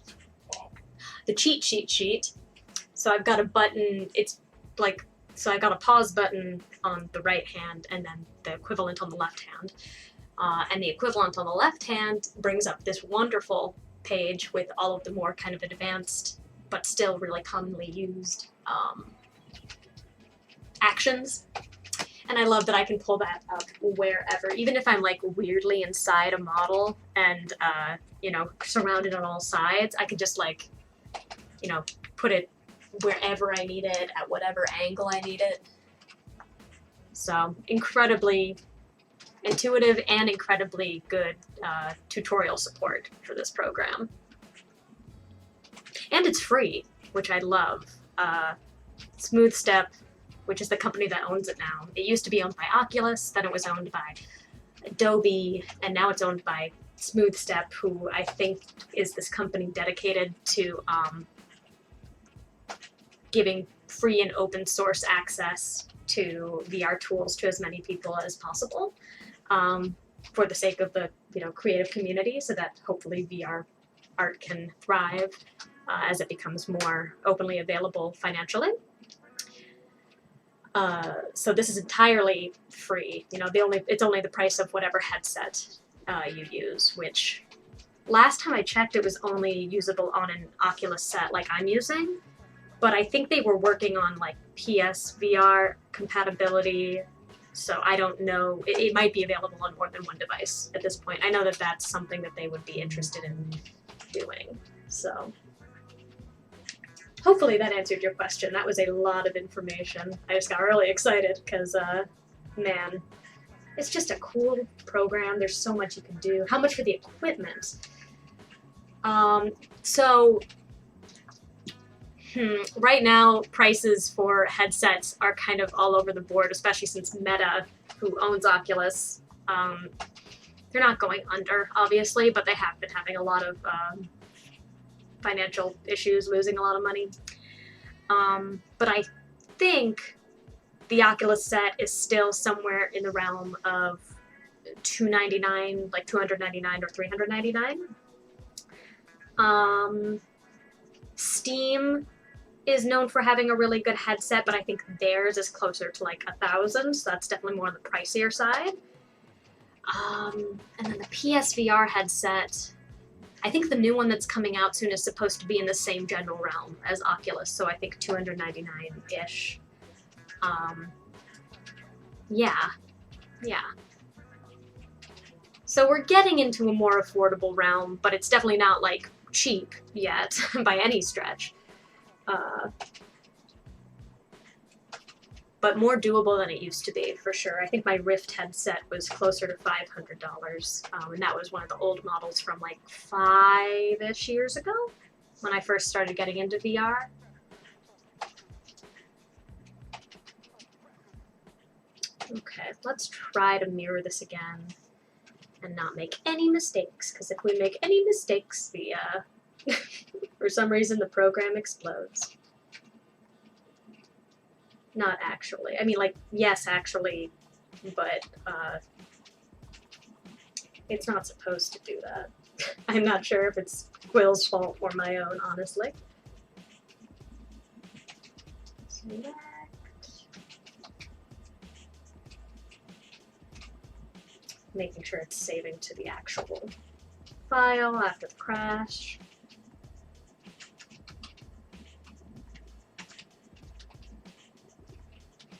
the cheat sheet. So I've got a button, it's like, so I got a pause button on the right hand and then the equivalent on the left hand. And the equivalent on the left hand brings up this wonderful page with all of the more kind of advanced, but still really commonly used actions. And I love that I can pull that up wherever, even if I'm like weirdly inside a model and, you know, surrounded on all sides, I could just like, you know, put it wherever I need it, at whatever angle I need it. So incredibly intuitive and incredibly good tutorial support for this program. And it's free, which I love. Smooth Step, which is the company that owns it now. It used to be owned by Oculus, then it was owned by Adobe, and now it's owned by Smooth Step, who I think is this company dedicated to giving free and open source access to VR tools to as many people as possible, for the sake of the, you know, creative community, so that hopefully VR art can thrive as it becomes more openly available financially. So this is entirely free. You know, it's only the price of whatever headset you use, which last time I checked it was only usable on an Oculus set like I'm using, but I think they were working on like PSVR compatibility, so I don't know. It might be available on more than one device at this point. I know that that's something that they would be interested in doing, so hopefully that answered your question. That was a lot of information. I just got really excited because, man, it's just a cool program. There's so much you can do. How much for the equipment? Right now, prices for headsets are kind of all over the board, especially since Meta, who owns Oculus, they're not going under, obviously, but they have been having a lot of financial issues, losing a lot of money. But I think the Oculus set is still somewhere in the realm of $299, like $299 or $399. Steam is known for having a really good headset, but I think theirs is closer to like $1,000, so that's definitely more on the pricier side. And then the PSVR headset, I think the new one that's coming out soon is supposed to be in the same general realm as Oculus, so I think $299-ish. Yeah. So we're getting into a more affordable realm, but it's definitely not like cheap yet by any stretch. But more doable than it used to be, for sure. I think my Rift headset was closer to $500, and that was one of the old models from like 5-ish years ago, when I first started getting into VR. Okay, let's try to mirror this again and not make any mistakes, because if we make any mistakes, the for some reason the program explodes. Not actually. I mean, like, yes, actually, but it's not supposed to do that. I'm not sure if it's Quill's fault or my own, honestly. Select. Making sure it's saving to the actual file after the crash.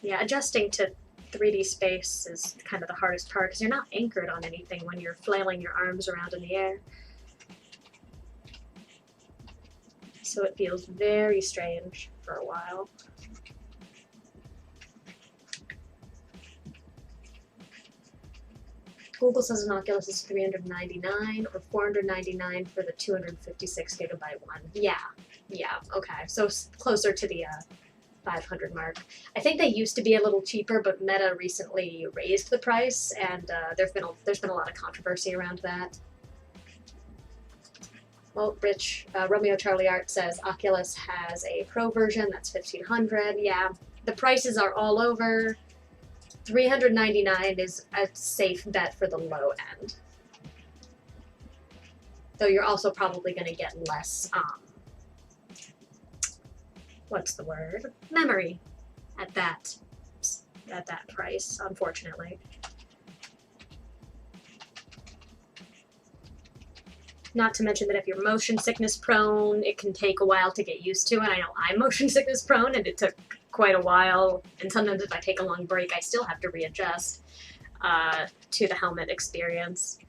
Yeah, adjusting to 3D space is kind of the hardest part because you're not anchored on anything when you're flailing your arms around in the air. So it feels very strange for a while. Google says an Oculus is $399 or $499 for the 256 gigabyte one. Yeah, okay. So closer to the 500 mark. I think they used to be a little cheaper, but Meta recently raised the price, and there's been a lot of controversy around that. Well, Rich, Romeo Charlie Art says Oculus has a Pro version that's $1,500. Yeah, the prices are all over. $399 is a safe bet for the low end. Though you're also probably going to get less what's the word? Memory at that price, unfortunately. Not to mention that if you're motion sickness prone, it can take a while to get used to, and I know I'm motion sickness prone, and it took quite a while, and sometimes if I take a long break, I still have to readjust to the helmet experience.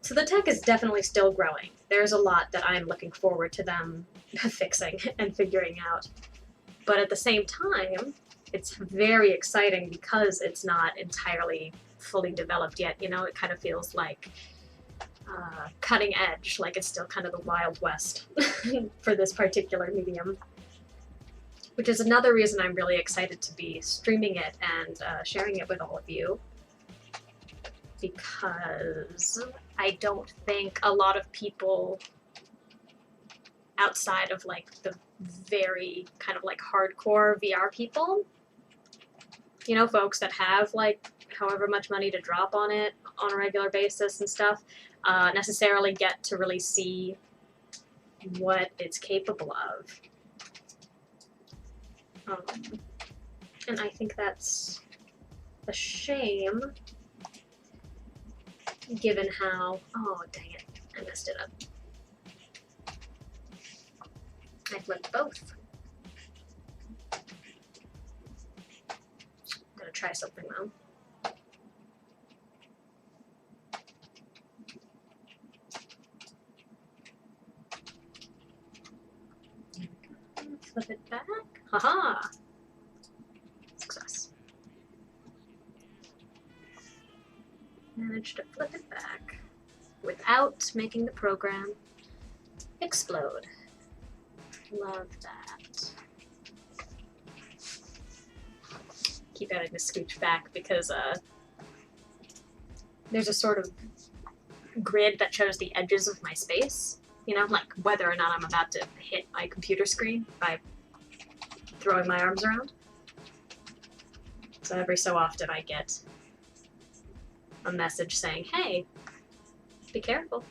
So the tech is definitely still growing. There's a lot that I'm looking forward to them fixing and figuring out. But at the same time, it's very exciting because it's not entirely fully developed yet. You know, it kind of feels like cutting edge, like it's still kind of the Wild West for this particular medium. Which is another reason I'm really excited to be streaming it and sharing it with all of you. Because I don't think a lot of people outside of like the very kind of like hardcore VR people, you know, folks that have like however much money to drop on it on a regular basis and stuff, necessarily get to really see what it's capable of. And I think that's a shame, given how... Oh, dang it. I messed it up. I flipped both. I'm gonna try something though. Flip it back. Haha! Success. Managed to flip it back without making the program explode. Love that. Keep having to scooch back because there's a sort of grid that shows the edges of my space. You know, like whether or not I'm about to hit my computer screen by throwing my arms around. So every so often I get a message saying, hey, be careful.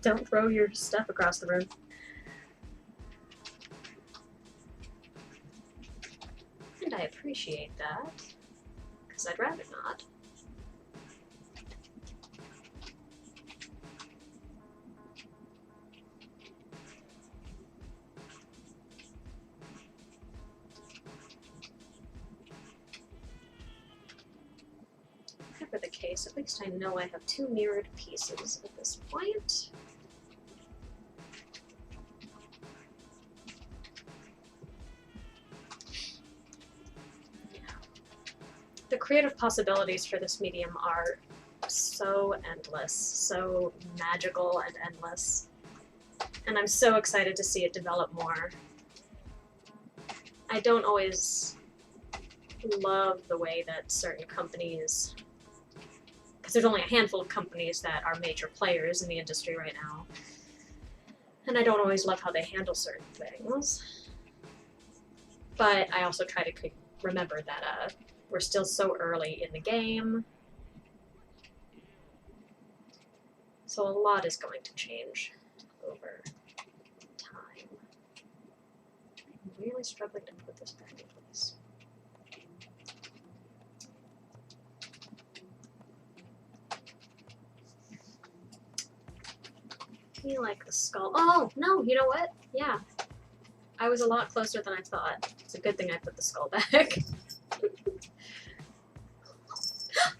Don't throw your stuff across the room. And I appreciate that, because I'd rather not. Whatever the case, at least I know I have two mirrored pieces at this point. The creative possibilities for this medium are so endless, so magical and endless. And I'm so excited to see it develop more. I don't always love the way that certain companies, because there's only a handful of companies that are major players in the industry right now, and I don't always love how they handle certain things. But I also try to remember that we're still so early in the game, so a lot is going to change over time. I'm really struggling to put this back in place. I like the skull. Oh, no, you know what? Yeah. I was a lot closer than I thought. It's a good thing I put the skull back.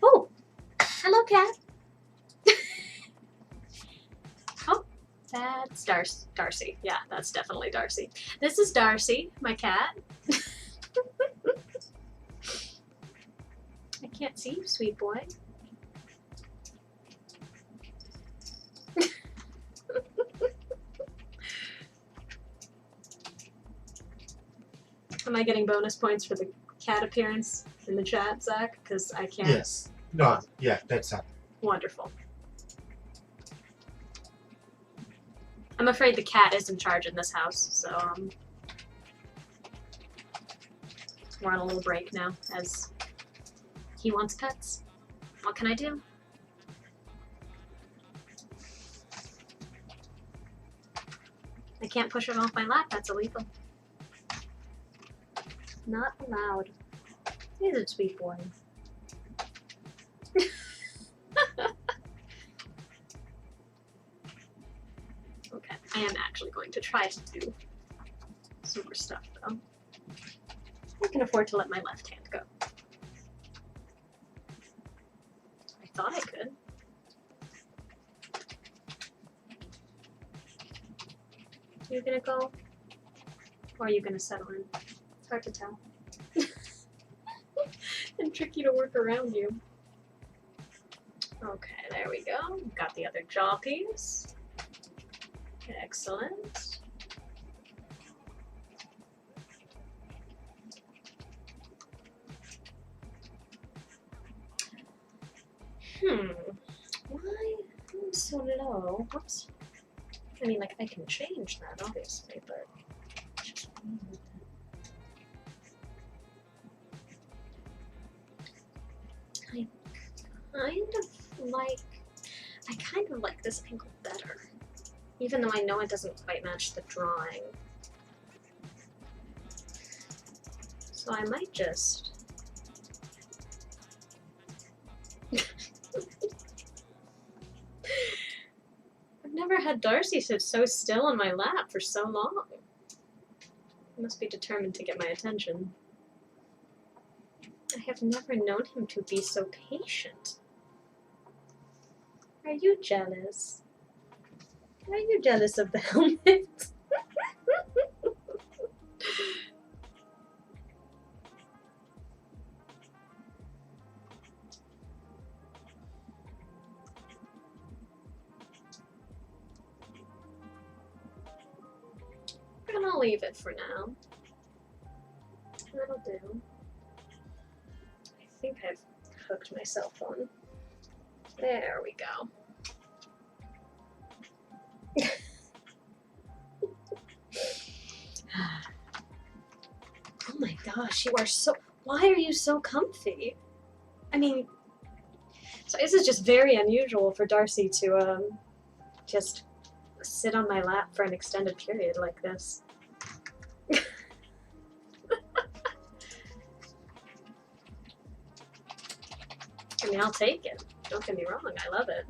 Oh! Hello, cat! Oh, that's Darcy. Yeah, that's definitely Darcy. This is Darcy, my cat. I can't see you, sweet boy. Am I getting bonus points for the cat appearance in the chat, Zach? Because I can't. Yes. No, yeah, that's not. Wonderful. I'm afraid the cat is in charge in this house, so we're on a little break now, as he wants pets. What can I do? I can't push him off my lap, that's illegal. Not allowed. He's a sweet boy. Okay, I am actually going to try to do some more stuff though. I can afford to let my left hand go. I thought I could. Are you gonna go? Or are you gonna settle in? It's hard to tell. And tricky to work around you. Okay, there we go. Got the other jaw piece. Excellent. Why am I so low? Whoops. I mean, like, I can change that, obviously, but it's just weird. I kind of like this angle better, even though I know it doesn't quite match the drawing. So I might just... I've never had Darcy sit so still on my lap for so long. He must be determined to get my attention. I have never known him to be so patient. Are you jealous? Are you jealous of the helmet? I'm gonna leave it for now. That'll do. I think I've hooked myself on. There we go. Oh my gosh, you are so... Why are you so comfy? I mean... So this is just very unusual for Darcy to, just sit on my lap for an extended period like this. I mean, I'll take it. Don't get me wrong, I love it.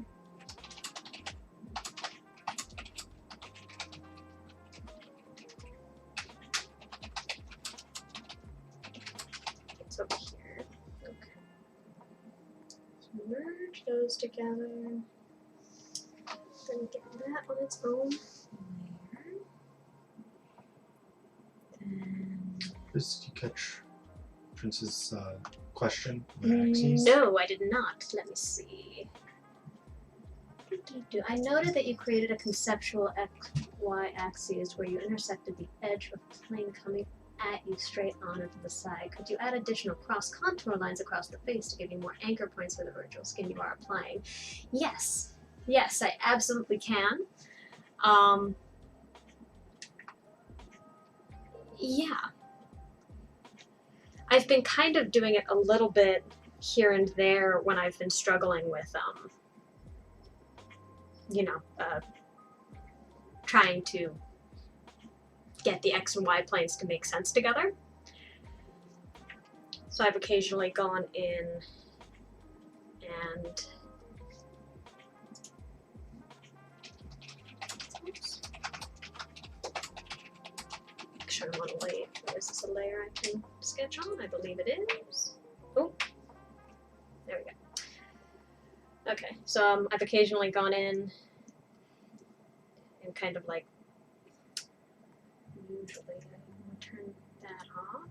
It's over here. Okay. So merge those together. Then get that on its own layer. Then... Did you catch Prince's question? Axes? No, I did not. Let me see. I noted that you created a conceptual XY axis where you intersected the edge of the plane coming at you straight on or to the side. Could you add additional cross-contour lines across the face to give you more anchor points for the virtual skin you are applying? Yes. Yes, I absolutely can. Yeah. I've been kind of doing it a little bit here and there when I've been struggling with, trying to get the X and Y planes to make sense together. So I've occasionally gone in and... Oops. Make sure I'm on a layer. Is this a layer I can sketch on? I believe it is. Oh, there we go. Okay, so I've occasionally gone in and kind of like, usually I want to turn that off.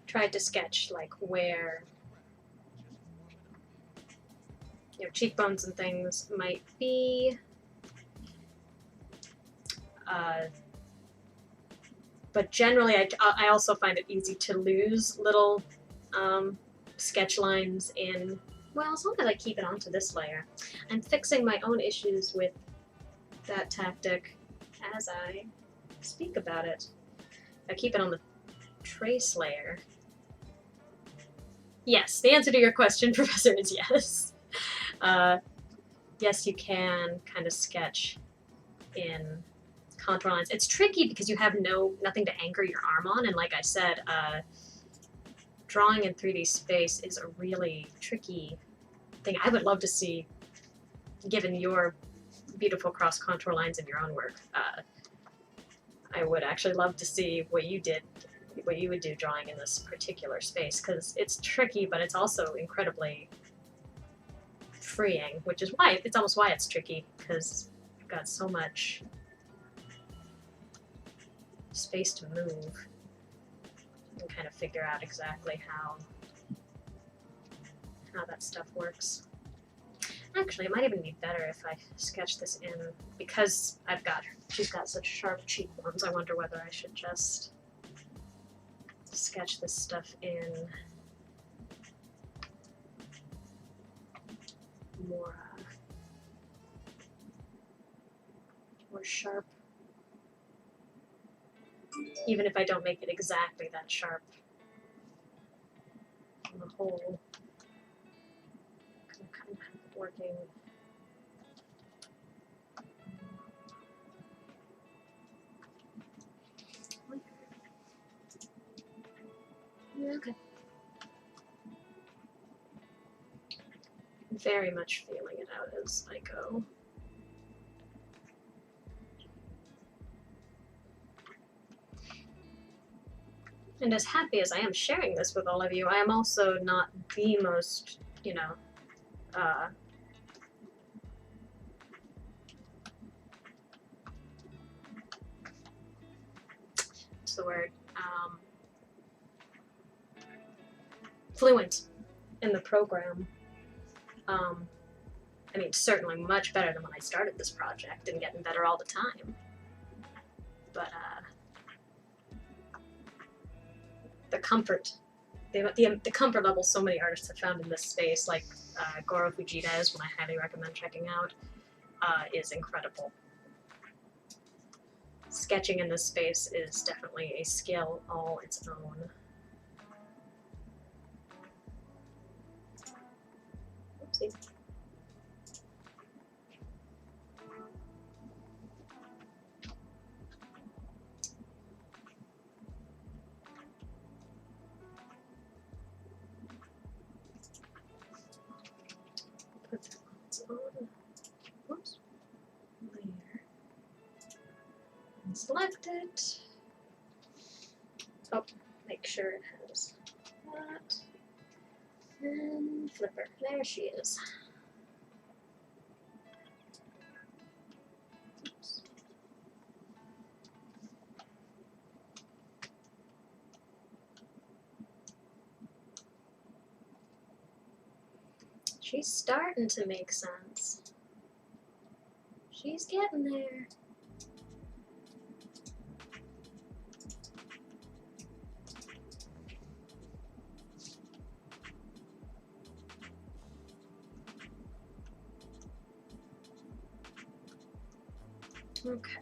Tried to sketch like where, cheekbones and things might be. But generally, I also find it easy to lose little sketch lines in, well, as long as I keep it onto this layer. I'm fixing my own issues with that tactic as I speak about it. If I keep it on the trace layer. Yes, the answer to your question, Professor, is yes. Yes, you can kind of sketch in contour lines. It's tricky because you have nothing to anchor your arm on, and like I said, drawing in 3D space is a really tricky thing. I would love to see, given your beautiful cross contour lines in your own work, I would actually love to see what you would do drawing in this particular space, because it's tricky, but it's also incredibly freeing, which is why it's almost why it's tricky, because you've got so much space to move and kind of figure out exactly how that stuff works. Actually, it might even be better if I sketch this in, because she's got such sharp cheekbones. I wonder whether I should just sketch this stuff in more sharp, even if I don't make it exactly that sharp on the whole. Kind of working. Okay. Very much feeling it out as I go. And as happy as I am sharing this with all of you, I am also not the most, what's the word? Fluent in the program. I mean, certainly much better than when I started this project, and getting better all the time. But the comfort, the comfort level so many artists have found in this space, like Goro Fujita's, one I highly recommend checking out, is incredible. Sketching in this space is definitely a skill all its own. Oopsie. Put that on. Oops. Layer. And select it. Oh, make sure it has that. And flipper. There she is. Oops. She's starting to make sense. She's getting there. Okay.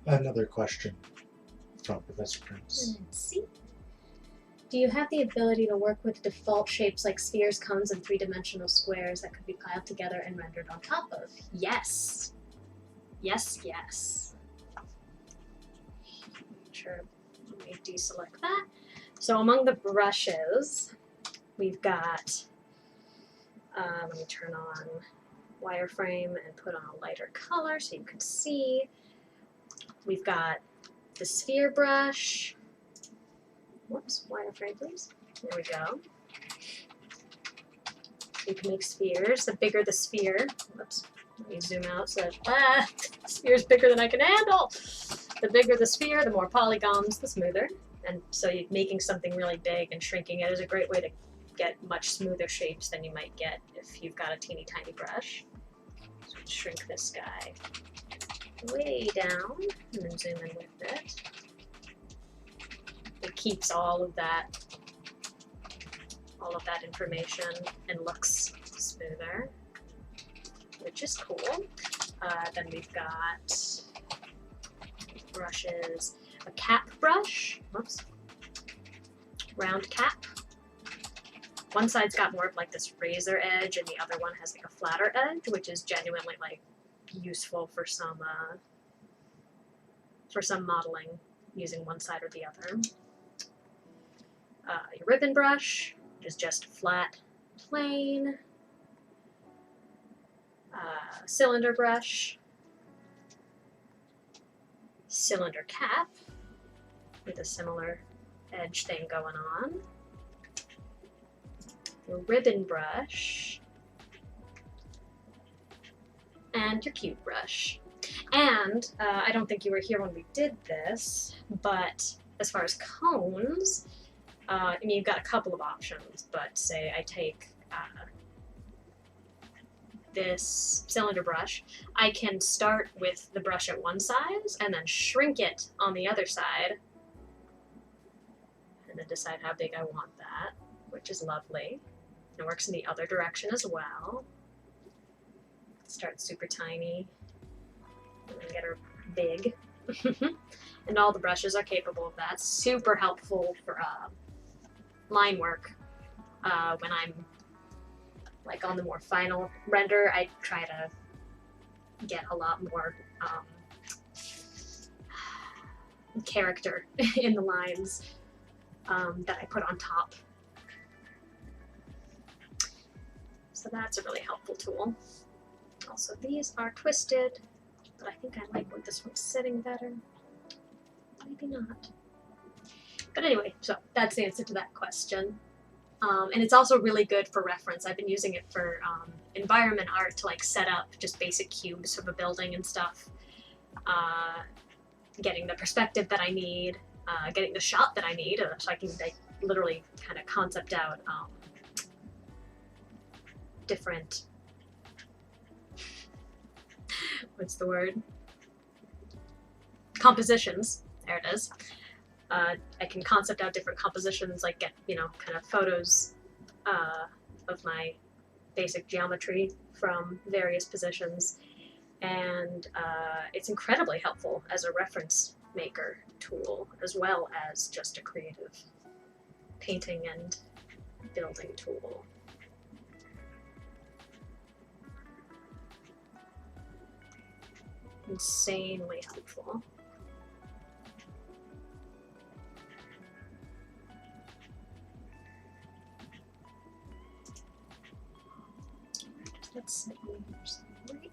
Another question from Professor Prince. Let's see. Do you have the ability to work with default shapes like spheres, cones, and three-dimensional squares that could be piled together and rendered on top of? Yes. Yes, yes. Sure. Let me deselect that. So among the brushes, we've got, let me turn on wireframe and put on a lighter color so you can see. We've got the sphere brush. Whoops, wireframe please. There we go. You can make spheres. The bigger the sphere, whoops, let me zoom out so that, the sphere's bigger than I can handle. The bigger the sphere, the more polygons, the smoother. And so you're making something really big and shrinking it is a great way to get much smoother shapes than you might get if you've got a teeny tiny brush. So shrink this guy way down and then zoom in with it. It keeps all of that information and looks smoother, which is cool. Then we've got brushes, a cap brush, whoops, round cap, one side's got more of like this razor edge, and the other one has like a flatter edge, which is genuinely like useful for some modeling using one side or the other. Your ribbon brush is just flat, plain. Cylinder brush, cylinder cap with a similar edge thing going on. Your ribbon brush, and your cube brush. And I don't think you were here when we did this, but as far as cones, I mean, you've got a couple of options, but say I take this cylinder brush, I can start with the brush at one size and then shrink it on the other side and then decide how big I want that, which is lovely. It works in the other direction as well. Start super tiny and then get her big. And all the brushes are capable of that. Super helpful for line work. When I'm like on the more final render, I try to get a lot more character in the lines that I put on top. So that's a really helpful tool. Also, these are twisted, but I think I like where this one's sitting better. Maybe not. But anyway, so that's the answer to that question. And it's also really good for reference. I've been using it for environment art to like set up just basic cubes of a building and stuff. Getting the perspective that I need, getting the shot that I need, so I can like, literally kind of concept out different, what's the word? Compositions. There it is. I can concept out different compositions, like get, you know, kind of photos of my basic geometry from various positions. And it's incredibly helpful as a reference maker tool, as well as just a creative painting and building tool. Insanely helpful. Let's see. Right.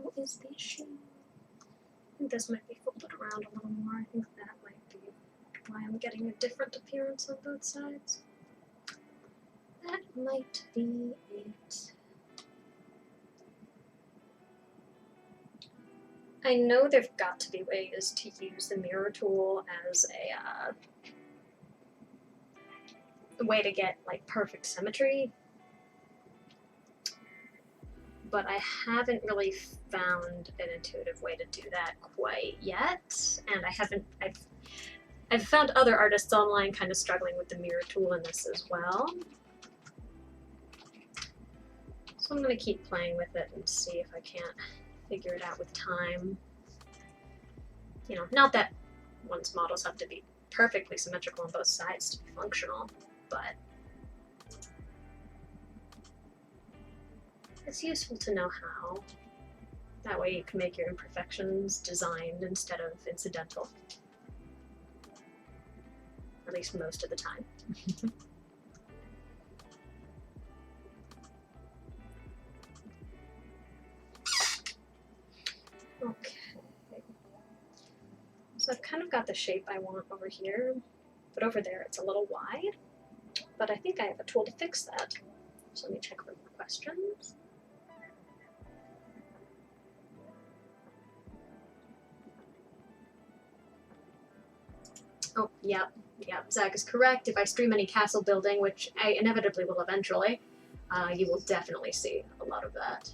What is the issue? I think this might be folded around a little more. I think that might be why I'm getting a different appearance on both sides. That might be it. I know there've got to be ways to use the mirror tool as a way to get like perfect symmetry, but I haven't really found an intuitive way to do that quite yet, and I've found other artists online kind of struggling with the mirror tool in this as well. So I'm going to keep playing with it and see if I can't figure it out with time. You know, not that one's models have to be perfectly symmetrical on both sides to be functional, but it's useful to know how. That way you can make your imperfections designed instead of incidental. At least most of the time. Okay. So I've kind of got the shape I want over here, but over there it's a little wide. But I think I have a tool to fix that. So let me check for more questions. Oh, yeah, Zach is correct. If I stream any castle building, which I inevitably will eventually, you will definitely see a lot of that.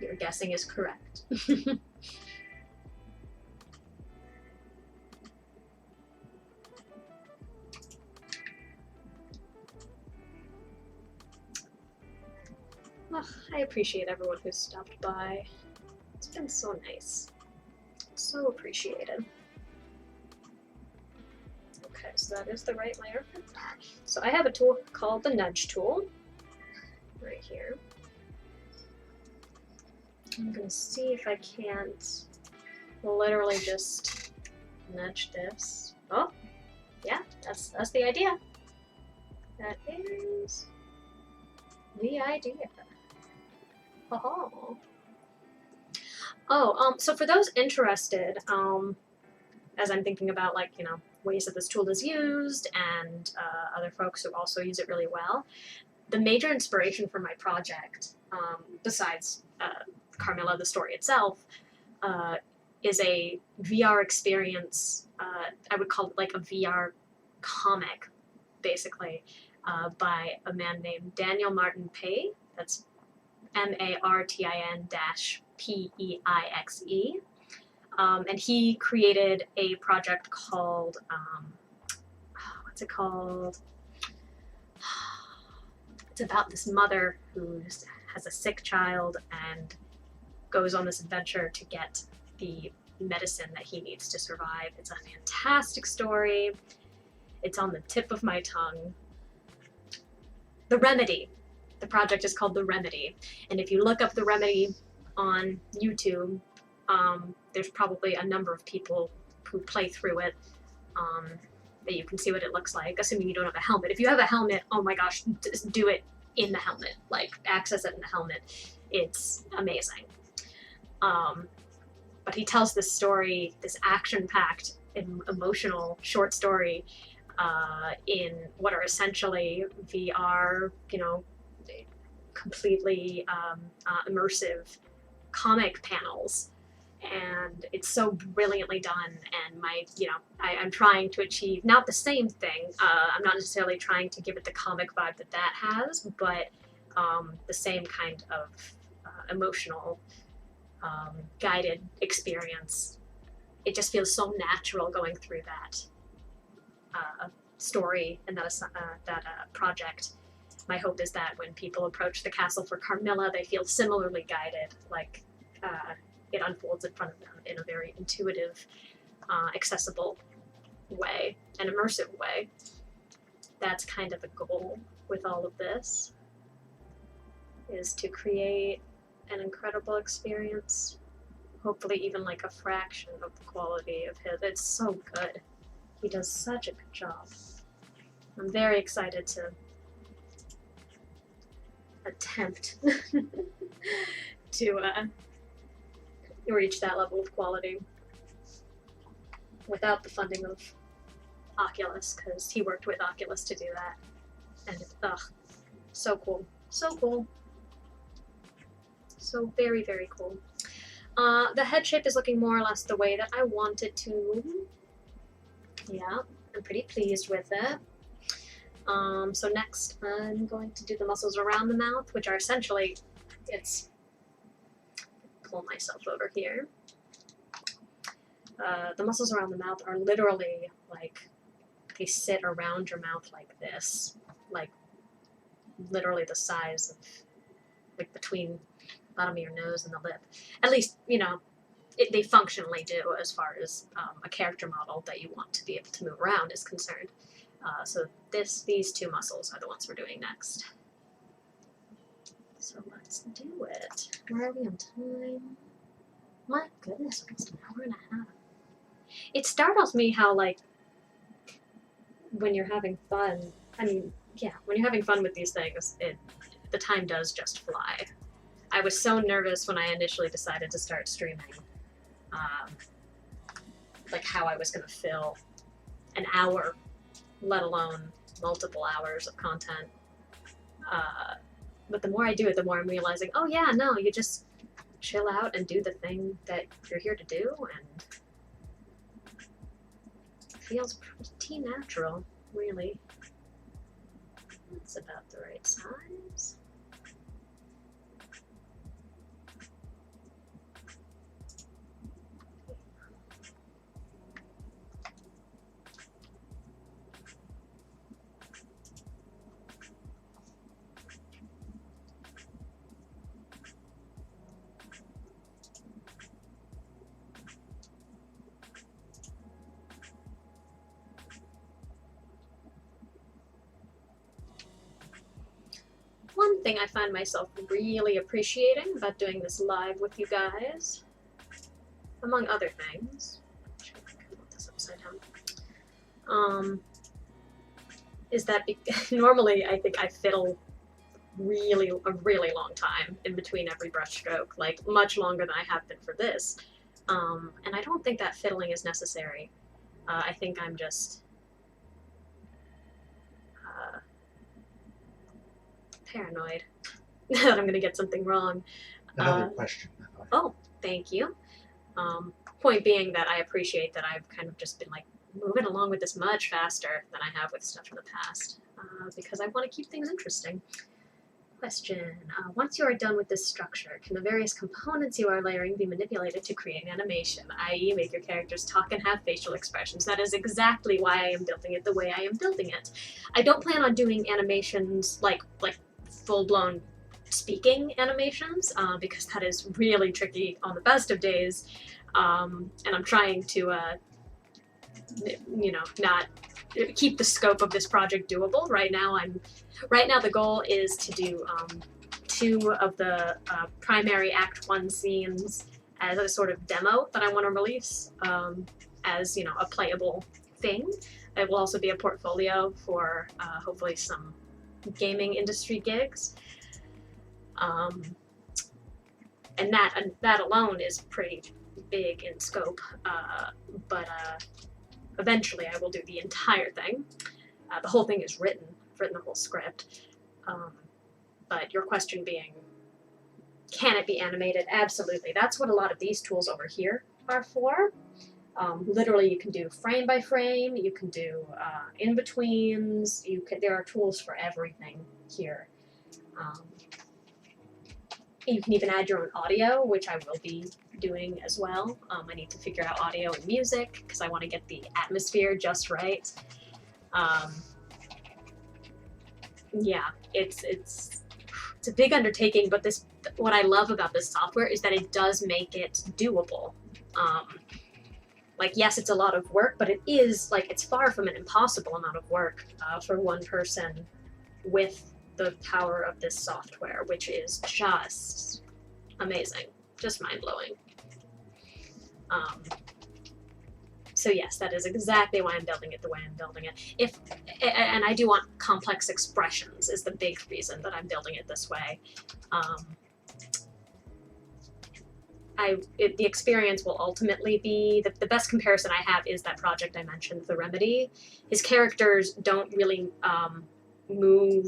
Your guessing is correct. Ugh, I appreciate everyone who's stopped by. It's been so nice. So appreciated. Okay, so that is the right layer. So I have a tool called the nudge tool right here. I'm gonna see if I can't literally just nudge this. Oh, yeah, that's the idea. That is the idea. Oh. Oh, so for those interested, as I'm thinking about, like, you know, ways that this tool is used and other folks who also use it really well, the major inspiration for my project, besides Carmilla, the story itself, is a VR experience. I would call it like a VR comic, basically, by a man named Daniel Martin Pei. That's MARTIN-PEIXE. And he created a project called, what's it called? It's about this mother who has a sick child and goes on this adventure to get the medicine that he needs to survive. It's a fantastic story. It's on the tip of my tongue. The Remedy. The project is called The Remedy. And if you look up The Remedy on YouTube, there's probably a number of people who play through it, that you can see what it looks like, assuming you don't have a helmet. If you have a helmet, oh my gosh, just do it in the helmet. Like, access it in the helmet. It's amazing. But he tells this story, this action-packed, emotional short story, in what are essentially VR, you know, completely immersive comic panels. And it's so brilliantly done, and I'm trying to achieve not the same thing. I'm not necessarily trying to give it the comic vibe that has, but the same kind of emotional, guided experience. It just feels so natural going through that story and that project. My hope is that when people approach the castle for Carmilla, they feel similarly guided, like it unfolds in front of them in a very intuitive, accessible way, an immersive way. That's kind of the goal with all of this, is to create an incredible experience, hopefully even like a fraction of the quality of his. It's so good. He does such a good job. I'm very excited to attempt to reach that level of quality without the funding of Oculus, because he worked with Oculus to do that. And so cool. So cool. So very, very cool. The head shape is looking more or less the way that I want it to. Yeah, I'm pretty pleased with it. So next I'm going to do the muscles around the mouth, which are essentially, pull myself over here. The muscles around the mouth are literally like, they sit around your mouth like this, like literally the size of, like between the bottom of your nose and the lip. At least, you know, they functionally do as far as a character model that you want to be able to move around is concerned. So these two muscles are the ones we're doing next. So let's do it. Where are we on time? My goodness, almost an hour and a half. It startles me how, like, when you're having fun, I mean, yeah, when you're having fun with these things, the time does just fly. I was so nervous when I initially decided to start streaming, like how I was going to fill an hour, let alone multiple hours of content. But the more I do it, the more I'm realizing, oh yeah, no, you just chill out and do the thing that you're here to do, and it feels pretty natural, really. It's about the right size. one thing I find myself really appreciating about doing this live with you guys, among other things, this upside down, is that normally I think I fiddle a really long time in between every brush stroke, like much longer than I have been for this. And I don't think that fiddling is necessary. I think I'm just paranoid that I'm going to get something wrong. Another question, by the way. Oh, thank you. Point being that I appreciate that I've kind of just been like moving along with this much faster than I have with stuff in the past, because I want to keep things interesting. Question. Once you are done with this structure, can the various components you are layering be manipulated to create an animation, i.e. make your characters talk and have facial expressions? That is exactly why I am building it the way I am building it. I don't plan on doing animations like full-blown speaking animations, because that is really tricky on the best of days, and I'm trying to, not keep the scope of this project doable. Right now the goal is to do 2 of the primary Act 1 scenes as a sort of demo that I want to release as, a playable thing. It will also be a portfolio for hopefully some gaming industry gigs. And that alone is pretty big in scope, but eventually I will do the entire thing. The whole thing is written. I've written the whole script. But your question being, can it be animated? Absolutely. That's what a lot of these tools over here are for. Literally, you can do frame by frame. You can do in-betweens. There are tools for everything here. You can even add your own audio, which I will be doing as well. I need to figure out audio and music because I want to get the atmosphere just right. Yeah, it's a big undertaking, but what I love about this software is that it does make it doable. Like, yes, it's a lot of work, but it is, it's far from an impossible amount of work for one person with the power of this software, which is just amazing, just mind-blowing. So yes, that is exactly why I'm building it the way I'm building it. And I do want complex expressions is the big reason that I'm building it this way. The experience will ultimately be, the best comparison I have is that project I mentioned, The Remedy. His characters don't really move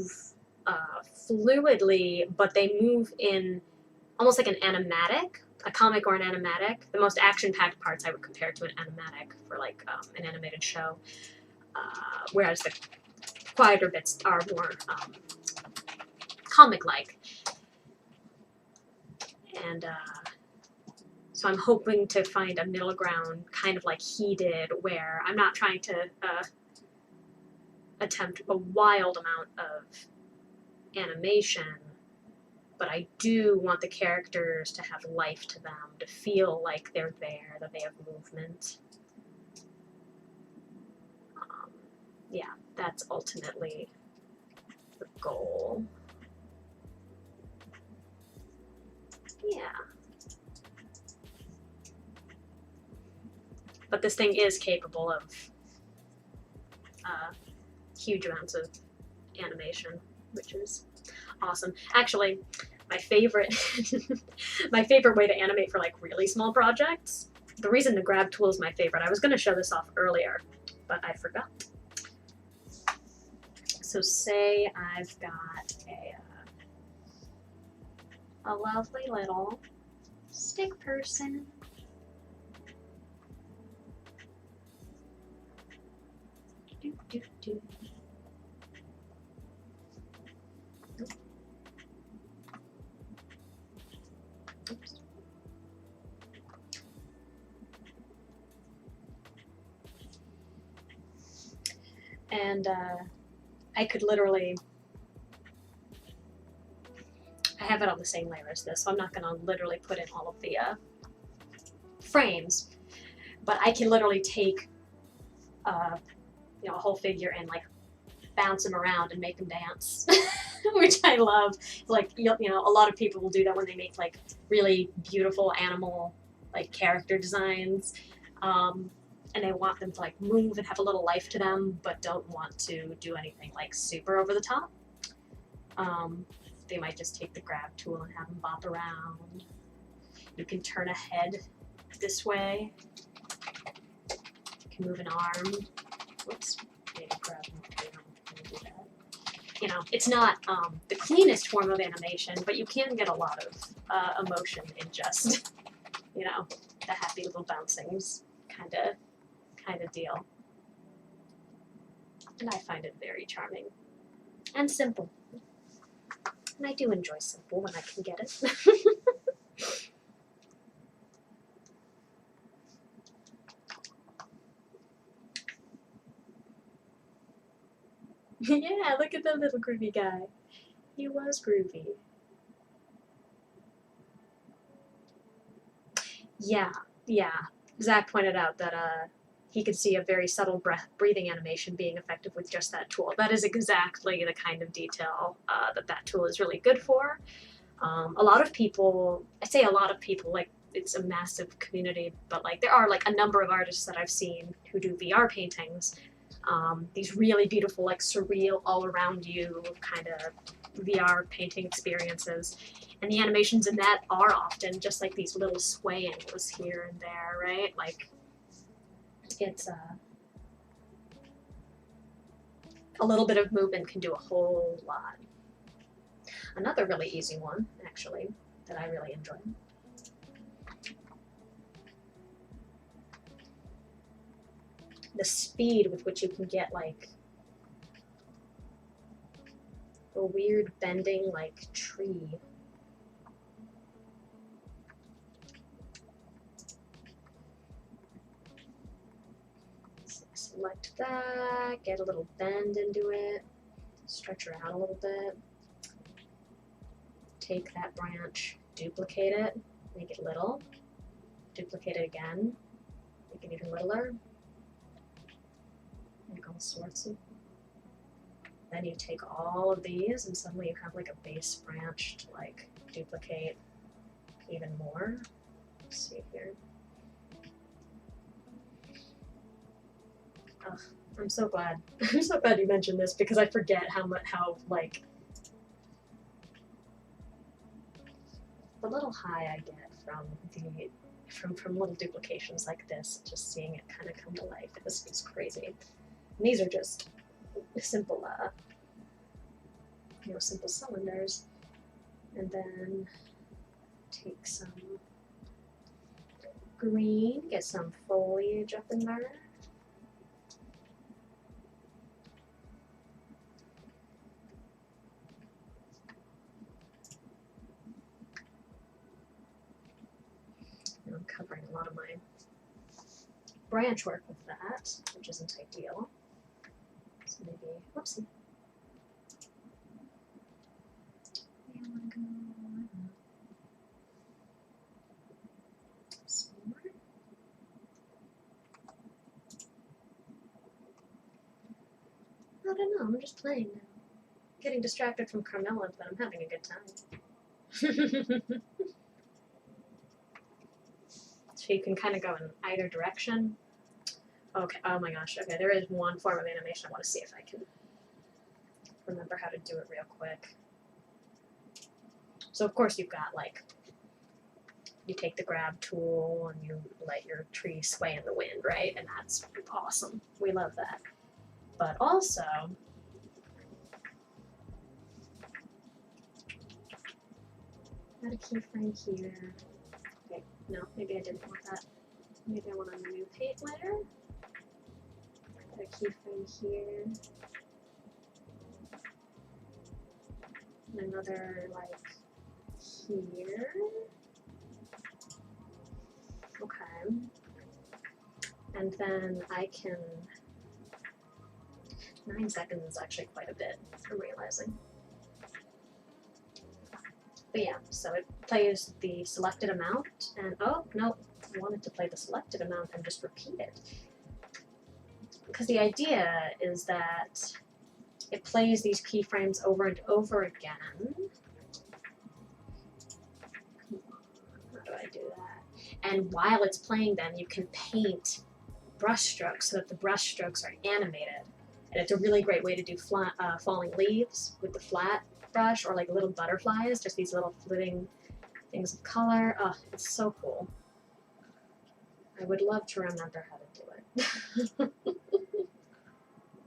fluidly, but they move in almost like an animatic, a comic or an animatic. The most action-packed parts I would compare to an animatic for an animated show, whereas the quieter bits are more comic-like. And so I'm hoping to find a middle ground, kind of like he did, where I'm not trying to attempt a wild amount of animation, but I do want the characters to have life to them, to feel like they're there, that they have movement. Yeah, that's ultimately the goal. Yeah. But this thing is capable of huge amounts of animation, which is awesome. Actually, my favorite my favorite way to animate for really small projects, the reason the grab tool is my favorite, I was going to show this off earlier, but I forgot. So say I've got a lovely little stick person. Do, do, do. Oops. And I could literally, I have it on the same layer as this, so I'm not going to literally put in all of the frames, but I can literally take a whole figure and bounce them around and make them dance. which I love. Like, you know, a lot of people will do that when they make like really beautiful animal like character designs, and they want them to like move and have a little life to them, but don't want to do anything like super over the top. They might just take the grab tool and have them bop around. You can turn a head this way. You can move an arm. Whoops, maybe grab do that. You know, it's not the cleanest form of animation, but you can get a lot of emotion in just, you know, the happy little bouncings kind of deal. And I find it very charming and simple. And I do enjoy simple when I can get it. Yeah, look at that little groovy guy. He was groovy. Yeah. Zach pointed out that he could see a very subtle breathing animation being effective with just that tool. That is exactly the kind of detail that tool is really good for. A lot of people, I say a lot of people, like it's a massive community, but like there are like a number of artists that I've seen who do VR paintings. These really beautiful, like surreal, all around you kind of VR painting experiences. And the animations in that are often just like these little swayings here and there, right? Like it's a little bit of movement can do a whole lot. Another really easy one, actually, that I really enjoy. The speed with which you can get like a weird bending like tree. So select that, get a little bend into it, stretch her out a little bit. Take that branch, duplicate it, make it little, duplicate it again, make it even littler. Make all sorts of. Then you take all of these, and suddenly you have like a base branch to like duplicate even more. Let's see here. Ugh, I'm so glad. I'm so glad you mentioned this because I forget how like the little high I get from little duplications like this. Just seeing it kind of come to life is crazy. And these are just simple, simple cylinders. And then take some green, get some foliage up in there. And I'm covering a lot of my branch work with that, which isn't ideal. So maybe, whoopsie. I want to go some more. I don't know, I'm just playing now. Getting distracted from Carmilla, but I'm having a good time. So you can kind of go in either direction. Okay, oh my gosh, okay, there is one form of animation I want to see if I can remember how to do it real quick. So of course you've got like, you take the grab tool and you let your tree sway in the wind, right? And that's awesome. We love that. But also, got a keyframe here. Okay, no, maybe I didn't want that. Maybe I want a new paint layer. Got a keyframe here. And another like here. Okay. And then I can, 9 seconds is actually quite a bit, I'm realizing. But yeah, so it plays the selected amount, and oh, no, I wanted to play the selected amount and just repeat it. Because the idea is that it plays these keyframes over and over again. How do I do that? And while it's playing them, you can paint brush strokes so that the brush strokes are animated. And it's a really great way to do falling leaves with the flat brush, or like little butterflies, just these little flitting things of color. Oh, it's so cool. I would love to remember how to do it.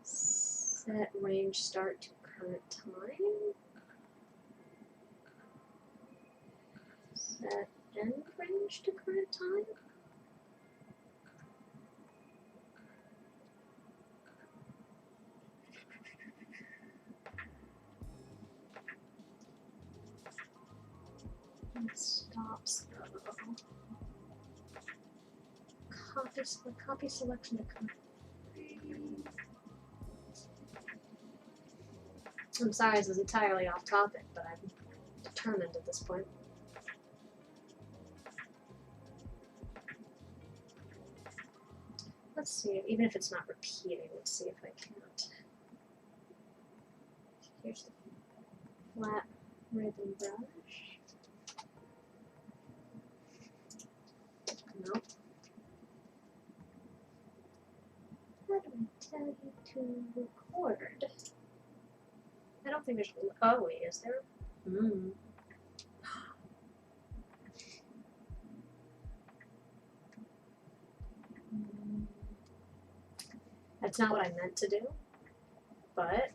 Set range start to current time. Set end range to current time. It stops though. Copy selection to current. I'm sorry, this is entirely off topic, but I'm determined at this point. Let's see, even if it's not repeating, let's see if I can't. Here's the flat ribbon brush. Nope. How do I tell you to record? I don't think there's. Oh wait, is there? Hmm. That's not what I meant to do, but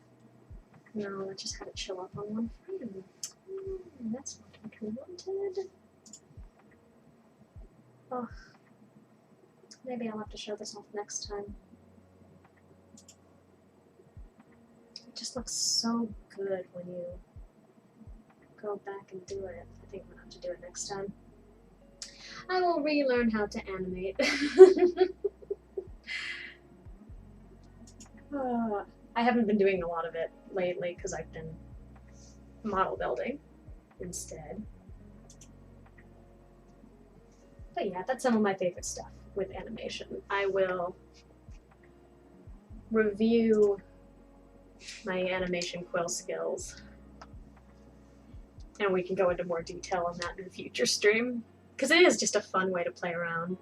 no, I just had it show up on one frame. That's not what we wanted. Oh, maybe I'll have to show this off next time. It just looks so good when you go back and do it. I think I'm gonna have to do it next time. I will relearn how to animate. I haven't been doing a lot of it lately because I've been model building instead. But yeah, that's some of my favorite stuff with animation. I will review my animation quill skills, and we can go into more detail on that in a future stream, because it is just a fun way to play around.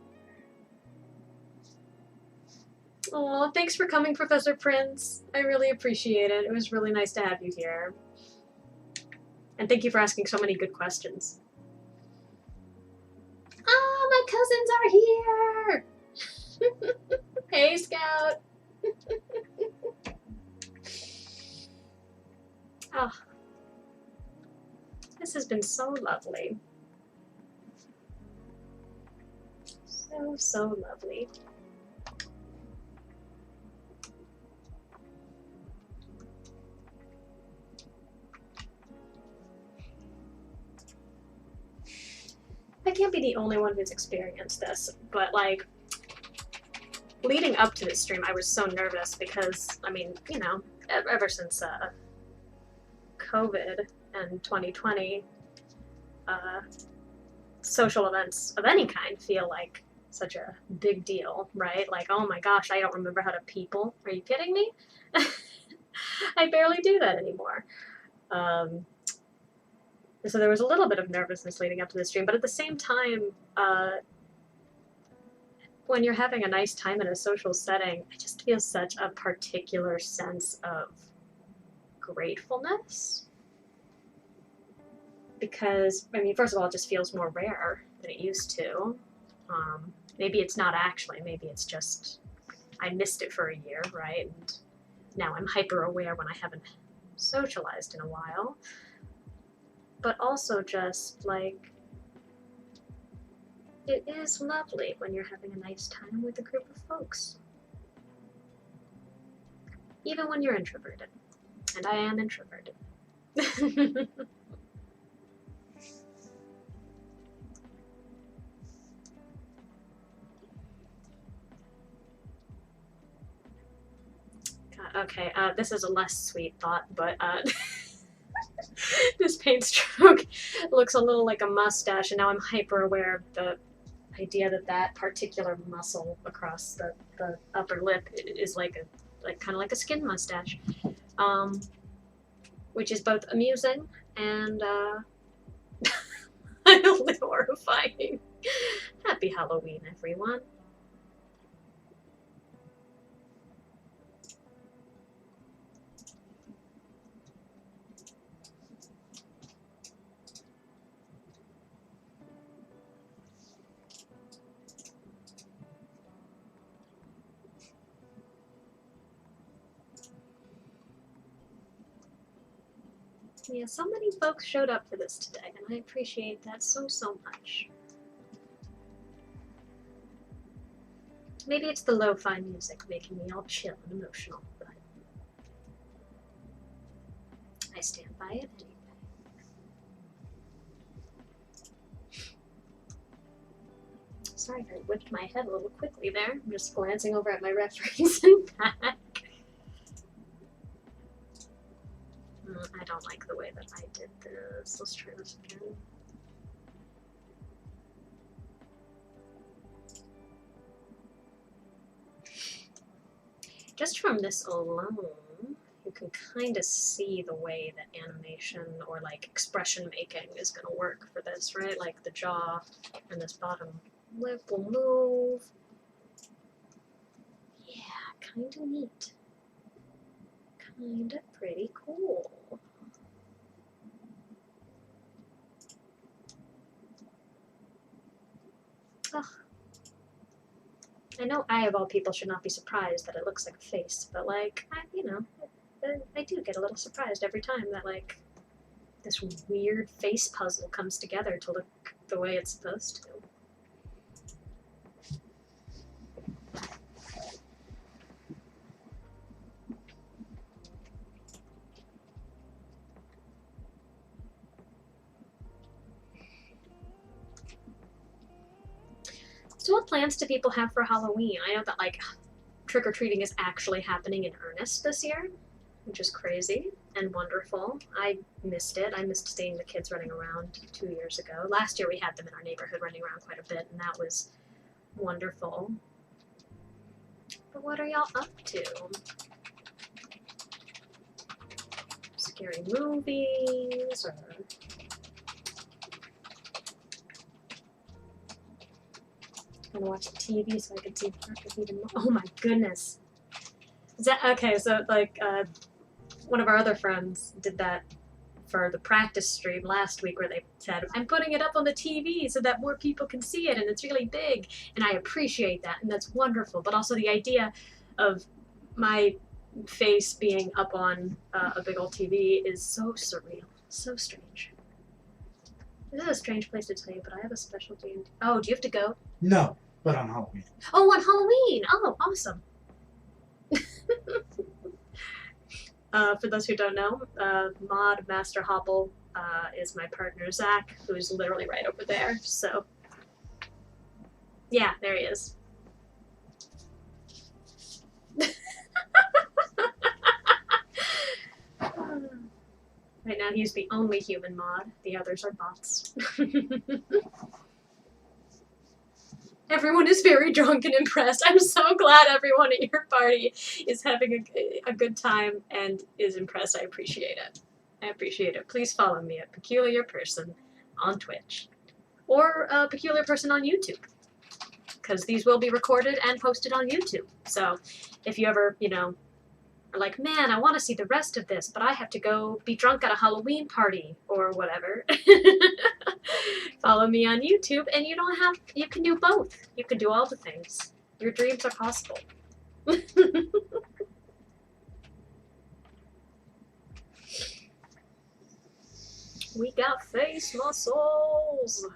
Oh, thanks for coming, Professor Prince. I really appreciate it. It was really nice to have you here. And thank you for asking so many good questions. Oh, my cousins are here! Hey, Scout! Oh, this has been so lovely. So lovely. I can't be the only one who's experienced this, but like, leading up to this stream, I was so nervous because, I mean, you know, ever since COVID and 2020, social events of any kind feel like such a big deal, right? Like, oh my gosh, I don't remember how to people. Are you kidding me? I barely do that anymore. So there was a little bit of nervousness leading up to the stream, but at the same time, when you're having a nice time in a social setting, I just feel such a particular sense of gratefulness. Because, I mean, first of all, it just feels more rare than it used to. Maybe it's not actually, maybe it's just, I missed it for a year, right? And now I'm hyper aware when I haven't socialized in a while. But also just, like, it is lovely when you're having a nice time with a group of folks. Even when you're introverted. And I am introverted. God, okay, this is a less sweet thought, but this paint stroke looks a little like a mustache, and now I'm hyper aware of the idea that that particular muscle across the upper lip is like kind of like a skin mustache. which is both amusing and mildly horrifying. Happy Halloween, everyone. Yeah, so many folks showed up for this today, and I appreciate that so much. Maybe it's the lo-fi music making me all chill and emotional, but I stand by it anyway. Sorry if I whipped my head a little quickly there. I'm just glancing over at my referees and back. I don't like the way that I did this. Let's try this again. Just from this alone, you can kind of see the way that animation or like expression making is going to work for this, right? Like the jaw and this bottom lip will move. Yeah, kind of neat. Kind of pretty cool. Ugh. I know I, of all people, should not be surprised that it looks like a face, but, like, I do get a little surprised every time that, like, this weird face puzzle comes together to look the way it's supposed to. So what plans do people have for Halloween? I know that, like, trick-or-treating is actually happening in earnest this year, which is crazy and wonderful. I missed it. I missed seeing the kids running around 2 years ago. Last year we had them in our neighborhood running around quite a bit, and that was wonderful. But what are y'all up to? Scary movies, or... I'm gonna watch the TV so I can see Parker even more. Oh my goodness. Is that okay? So like one of our other friends did that for the practice stream last week, where they said, "I'm putting it up on the TV so that more people can see it, and it's really big." And I appreciate that, and that's wonderful. But also the idea of my face being up on a big old TV is so surreal, so strange. This is a strange place to tell you, but I have a specialty. Oh, do you have to go? No, but on Halloween. Oh, on Halloween! Oh, awesome. For those who don't know, Mod Master Hopple is my partner, Zach, who is literally right over there. So, yeah, there he is. Right now, he's the only human mod. The others are bots. Everyone is very drunk and impressed. I'm so glad everyone at your party is having a good time and is impressed. I appreciate it. I appreciate it. Please follow me at Peculiar Person on Twitch. Or Peculiar Person on YouTube. Because these will be recorded and posted on YouTube. So if you ever, are like, man, I want to see the rest of this, but I have to go be drunk at a Halloween party or whatever. Follow me on YouTube, and you can do both. You can do all the things. Your dreams are possible. We got face muscles.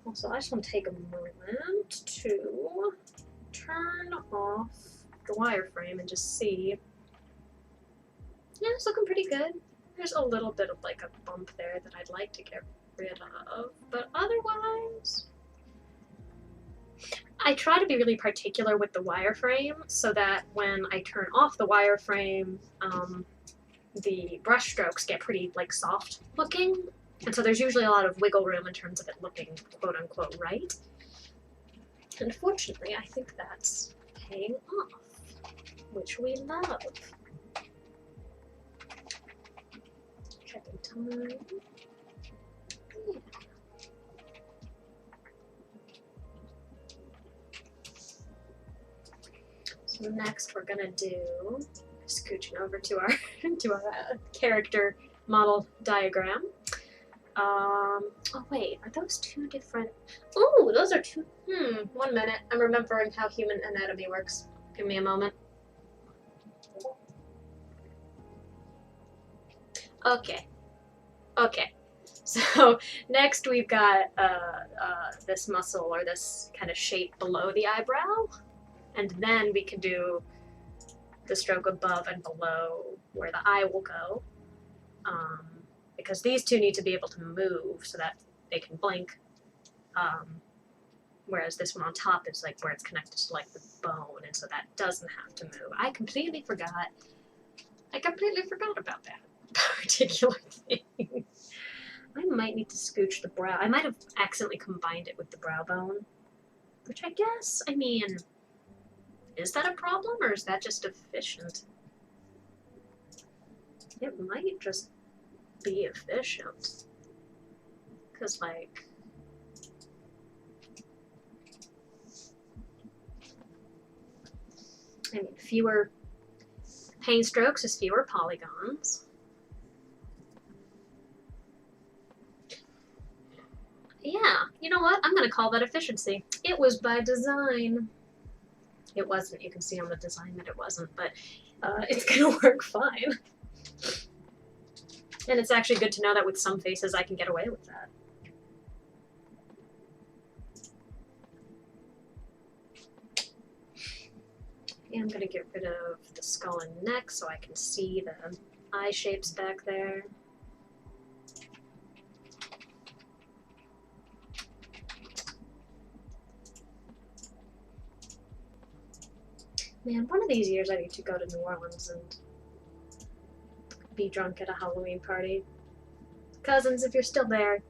Also, I just want to take a moment to turn off the wireframe and just see. Yeah, it's looking pretty good. There's a little bit of like a bump there that I'd like to get rid of, but otherwise, I try to be really particular with the wireframe so that when I turn off the wireframe, the brush strokes get pretty like soft looking, and so there's usually a lot of wiggle room in terms of it looking quote unquote right. Unfortunately, I think that's paying off. which we love. Checking time. Yeah. So next we're gonna do, scooching over to our to our character model diagram. Oh wait, are those two different? Oh, those are two. 1 minute. I'm remembering how human anatomy works. Give me a moment. Okay. Okay. So next we've got this muscle or this kind of shape below the eyebrow, and then we can do the stroke above and below where the eye will go. Because these two need to be able to move so that they can blink, whereas this one on top is like where it's connected to like the bone, and so that doesn't have to move. I completely forgot about that particular thing. I might need to scooch the brow. I might have accidentally combined it with the brow bone, which I guess, I mean, is that a problem or is that just efficient? It might just be efficient, because like I mean, fewer pain strokes is fewer polygons. Yeah, you know what? I'm gonna call that efficiency. It was by design. It wasn't. You can see on the design that it wasn't, but it's gonna work fine. And it's actually good to know that with some faces I can get away with that. And I'm going to get rid of the skull and neck so I can see the eye shapes back there. Man, one of these years I need to go to New Orleans and be drunk at a Halloween party. Cousins, if you're still there,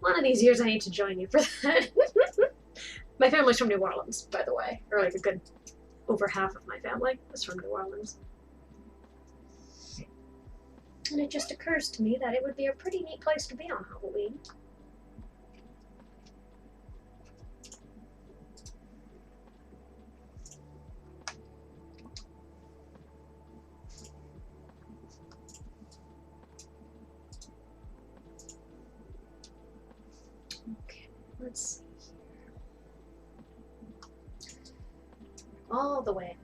one of these years I need to join you for that. My family's from New Orleans, by the way. Or like a good over half of my family is from New Orleans. And it just occurs to me that it would be a pretty neat place to be on Halloween. Okay, let's see here. All the way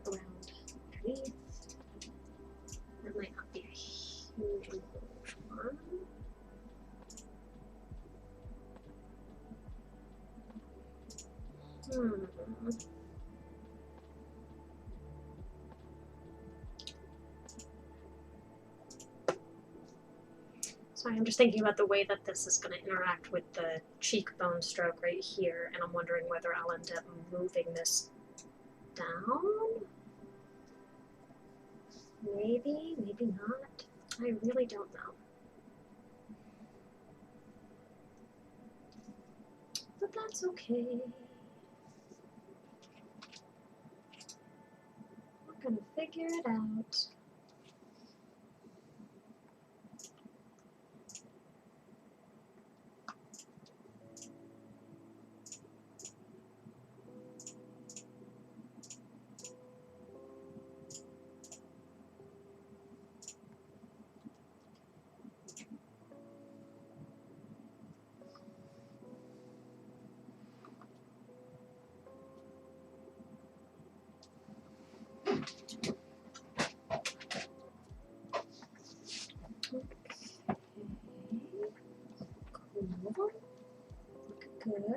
around underneath. That might not be a huge one. Sorry, I'm just thinking about the way that this is going to interact with the cheekbone stroke right here, and I'm wondering whether I'll end up moving this down? Maybe, maybe not. I really don't know. But that's okay. We're gonna figure it out.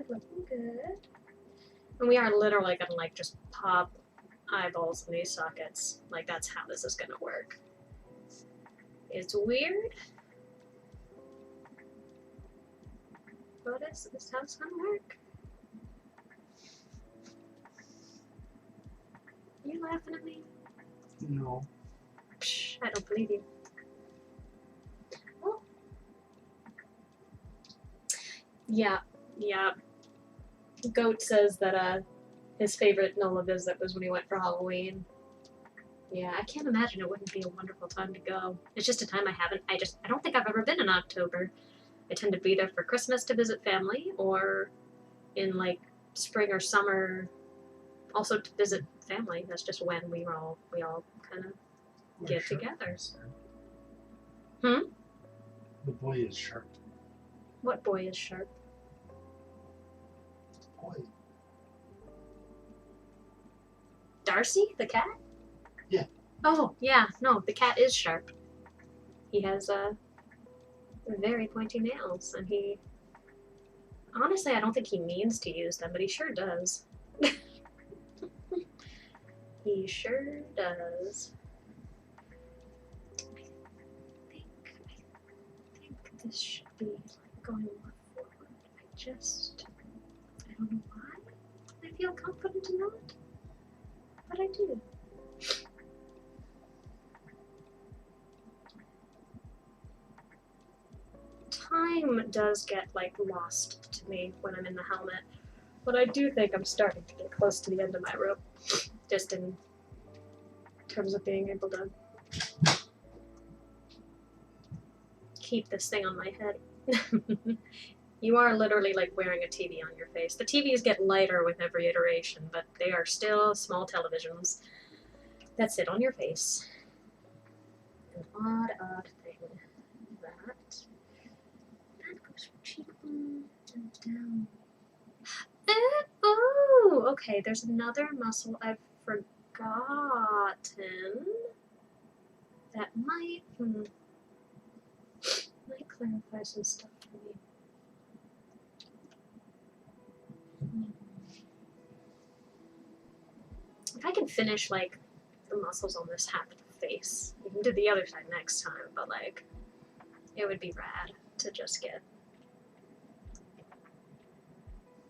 Looking good. And we are literally gonna like just pop eyeballs in these sockets. Like that's how this is gonna work. It's weird, but it's how it's gonna work. You laughing at me? No. Psh, I don't believe you. Oh. Yeah. Goat says that his favorite NOLA visit was when he went for Halloween. Yeah, I can't imagine it wouldn't be a wonderful time to go. It's just a time I don't think I've ever been in October. I tend to be there for Christmas to visit family, or in like spring or summer, also to visit family. That's just when we all kind of get together. Hmm? The boy is sharp. What boy is sharp? Boy. Darcy, the cat? Yeah. Oh, yeah. No, the cat is sharp. He has very pointy nails, and he... Honestly, I don't think he means to use them, but he sure does. He sure does. I think this should be going more forward. I don't know why I feel confident in that, but I do. Time does get like lost to me when I'm in the helmet, but I do think I'm starting to get close to the end of my rope, just in terms of being able to keep this thing on my head. You are literally like wearing a TV on your face. The TVs get lighter with every iteration, but they are still small televisions that sit on your face. An odd thing. That goes from cheekbone and down. Oh, okay, there's another muscle I've forgotten that might clarify some stuff for me. If I can finish like the muscles on this half of the face, we can do the other side next time, but like it would be rad to just get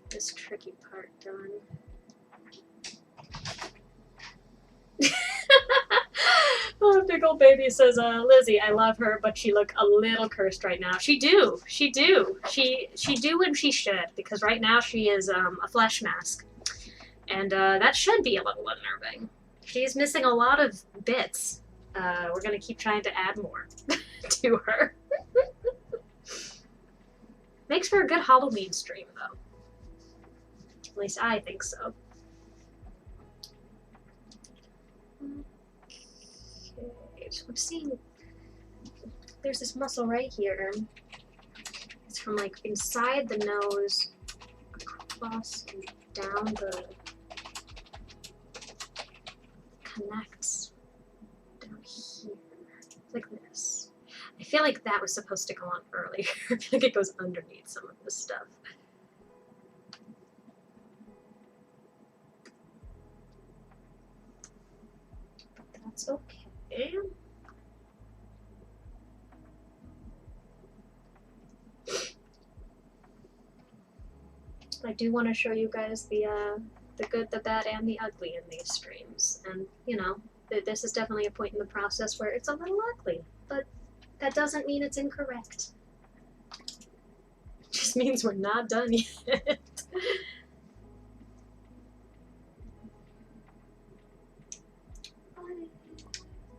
this tricky part done. Oh, big old baby says, Lizzie, I love her, but she look a little cursed right now. She do. She do when she should, because right now she is a flesh mask. And that should be a little unnerving. She's missing a lot of bits. We're gonna keep trying to add more to her. Makes for a good Halloween stream, though. At least I think so. Okay, so I'm seeing there's this muscle right here. It's from like inside the nose, across and down the connects down here, like this. I feel like that was supposed to go on earlier. I feel like it goes underneath some of this stuff. But that's okay. I do want to show you guys the good, the bad, and the ugly in these streams. And, you know, this is definitely a point in the process where it's a little ugly, but that doesn't mean it's incorrect. It just means we're not done yet.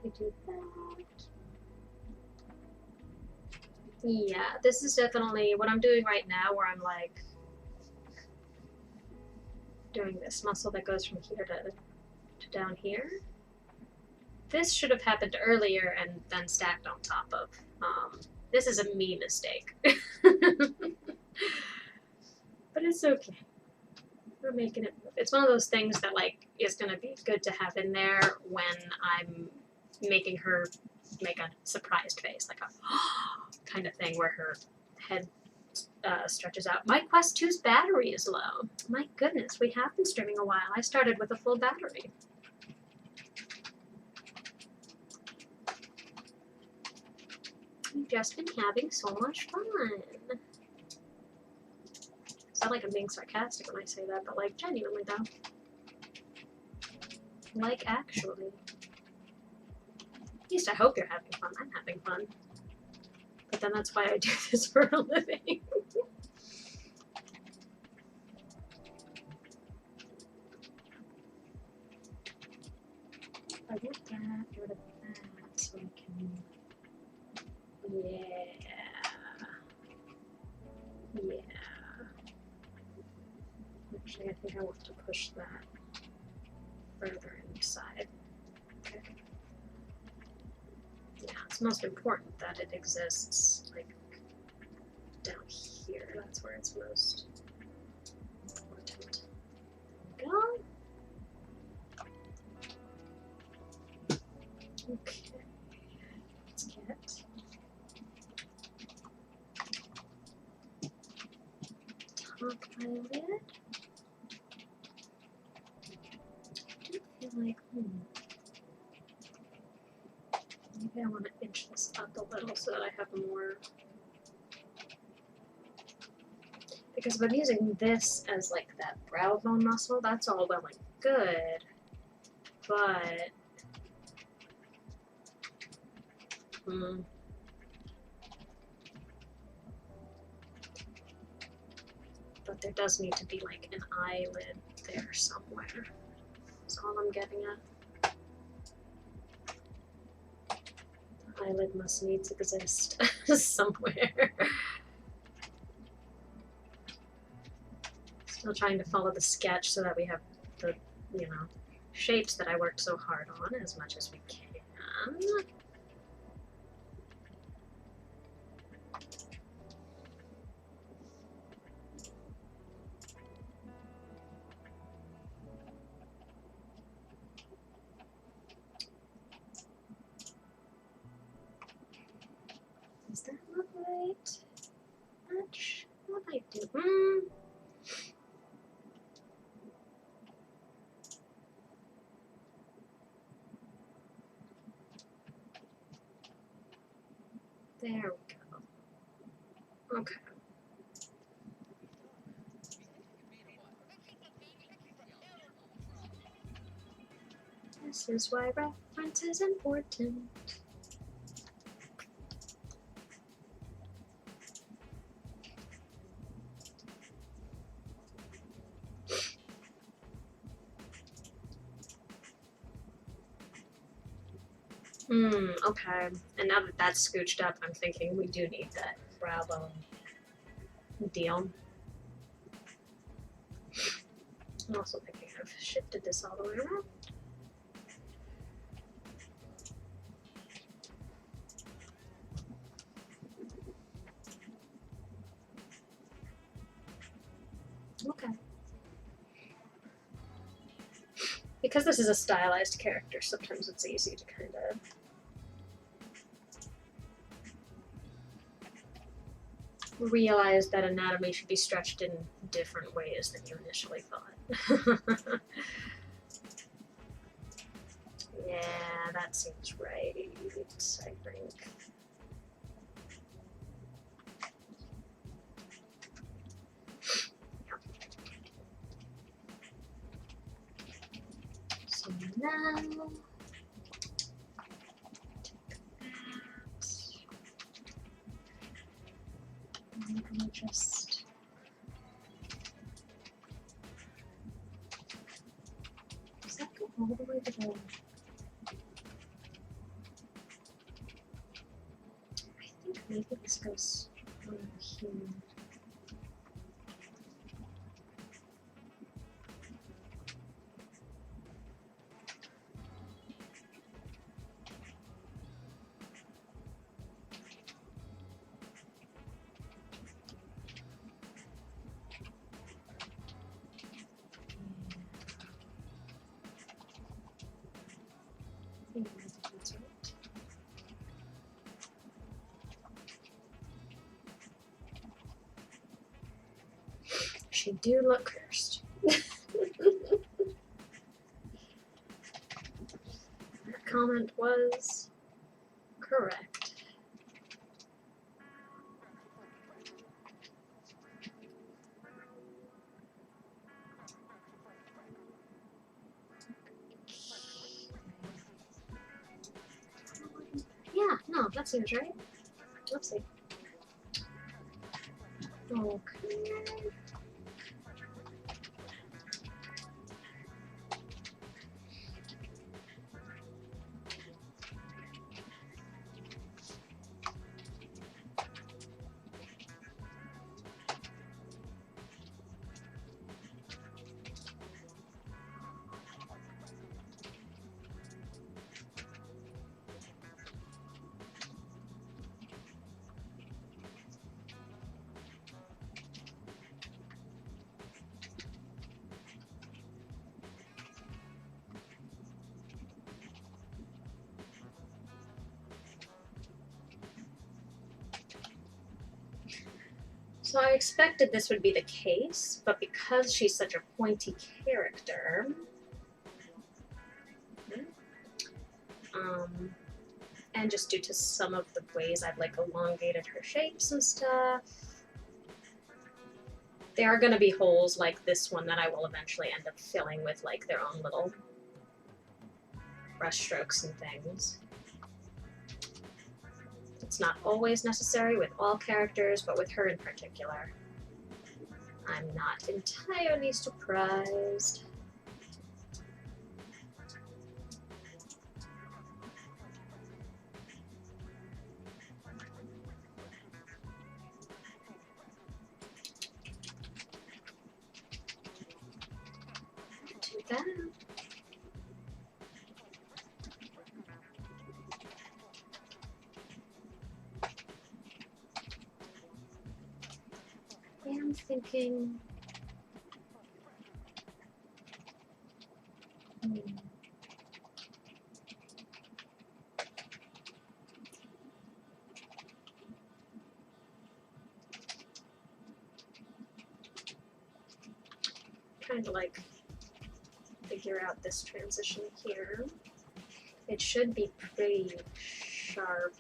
We do that. Yeah, this is definitely what I'm doing right now, where I'm like doing this muscle that goes from here to down here. This should have happened earlier and then stacked on top of. This is a me mistake. But it's okay. We're making it move. It's one of those things that like is gonna be good to have in there when I'm making her make a surprised face, like a kind of thing where her head stretches out. My Quest 2's battery is low. My goodness, we have been streaming a while. I started with a full battery. We've just been having so much fun. I sound like I'm being sarcastic when I say that, but like genuinely though. Like actually. At least I hope you're having fun. I'm having fun. But then that's why I do this for a living. I get that. Actually, I think I want to push that further inside. Okay. Yeah, it's most important that it exists, like, down here. That's where it's most important. Go. Okay. Let's get top eyelid. I do feel like, maybe I want to inch this up a little so that I have more. Because if I'm using this as like that brow bone muscle, that's all well and good, but but there does need to be like an eyelid there somewhere. That's all I'm getting at. The eyelid must needs exist somewhere. Still trying to follow the sketch so that we have the, you know, shapes that I worked so hard on as much as we can. Does that look right? Much? What I do? There we go. Okay. This is why reference is important. Okay. And now that that's scooched up, I'm thinking we do need that brow bone deal. I'm also thinking I've shifted this all the way around. Okay. Because this is a stylized character, sometimes it's easy to kind of realize that anatomy should be stretched in different ways than you initially thought. Yeah, that seems right, I think. So now, take that. I'm gonna just does that go all the way to the? I think maybe this goes over here. Yeah, that's right. She do look cursed. That comment was correct. Yeah, no, that seems right. Oopsie. Okay. So I expected this would be the case, but because she's such a pointy character, and just due to some of the ways I've like elongated her shapes and stuff, there are going to be holes like this one that I will eventually end up filling with like their own little brush strokes and things. It's not always necessary with all characters, but with her in particular, I'm not entirely surprised. Do that. I'm thinking. Trying to like figure out this transition here. It should be pretty sharp.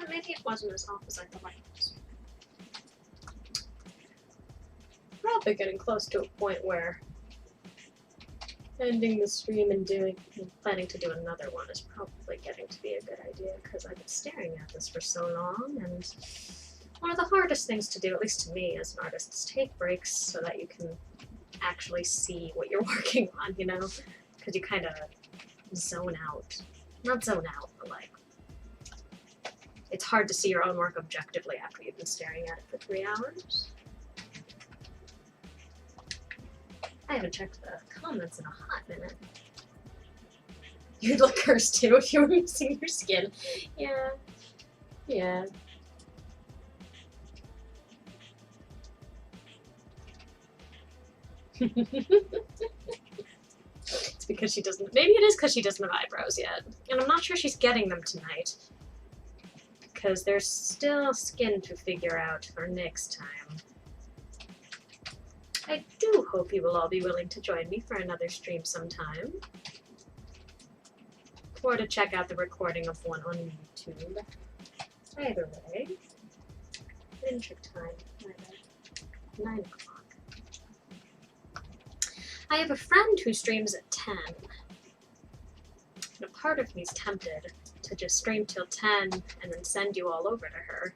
Maybe it wasn't as off as I thought it was. Probably getting close to a point where ending the stream and planning to do another one is probably getting to be a good idea, because I've been staring at this for so long, and one of the hardest things to do, at least to me as an artist, is take breaks so that you can actually see what you're working on, you know? Because you kind of zone out. Not zone out, but like, it's hard to see your own work objectively after you've been staring at it for 3 hours. I haven't checked the comments in a hot minute. You'd look cursed too if you were missing your skin. Yeah. Yeah. It's because she doesn't. Maybe it is because she doesn't have eyebrows yet. And I'm not sure she's getting them tonight, because there's still skin to figure out for next time. I do hope you will all be willing to join me for another stream sometime, or to check out the recording of one on YouTube. Either way, I didn't check time either. 9 o'clock. I have a friend who streams at 10, and a part of me is tempted to just stream till 10 and then send you all over to her.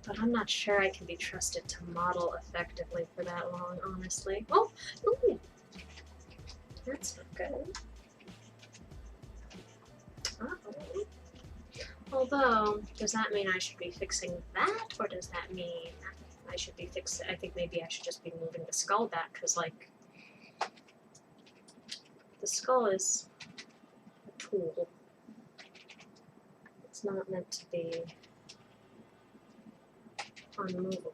But I'm not sure I can be trusted to model effectively for that long, honestly. Oh, ooh, that's not good. Uh-oh. Although, does that mean I should be fixing that, or does that mean I should be fixing? I think maybe I should just be moving the skull back, because like, the skull is a tool. It's not meant to be unmovable.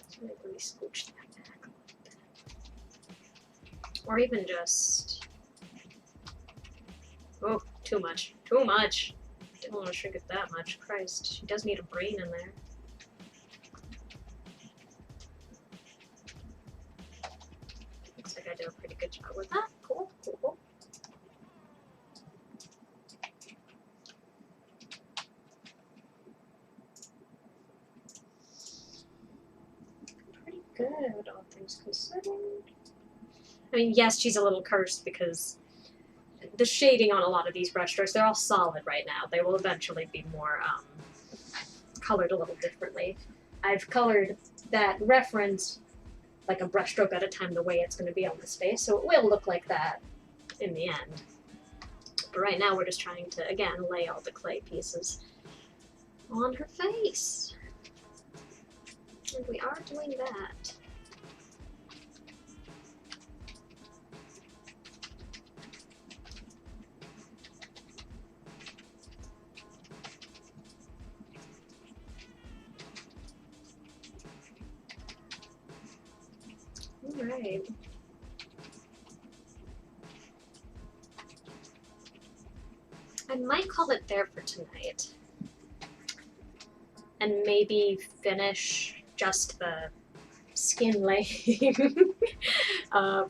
So maybe we scooch that back a little bit. Or even just... Oh, too much. Too much! Didn't want to shrink it that much. Christ, she does need a brain in there. Looks like I did a pretty good job with that. Cool, cool, cool. Pretty good, all things considered. I mean, yes, she's a little cursed because the shading on a lot of these brushstrokes, they're all solid right now. They will eventually be more colored a little differently. I've colored that reference like a brushstroke at a time the way it's going to be on this face, so it will look like that in the end. But right now we're just trying to, again, lay all the clay pieces on her face. And we are doing that. right. I might call it there for tonight. And maybe finish just the skin laying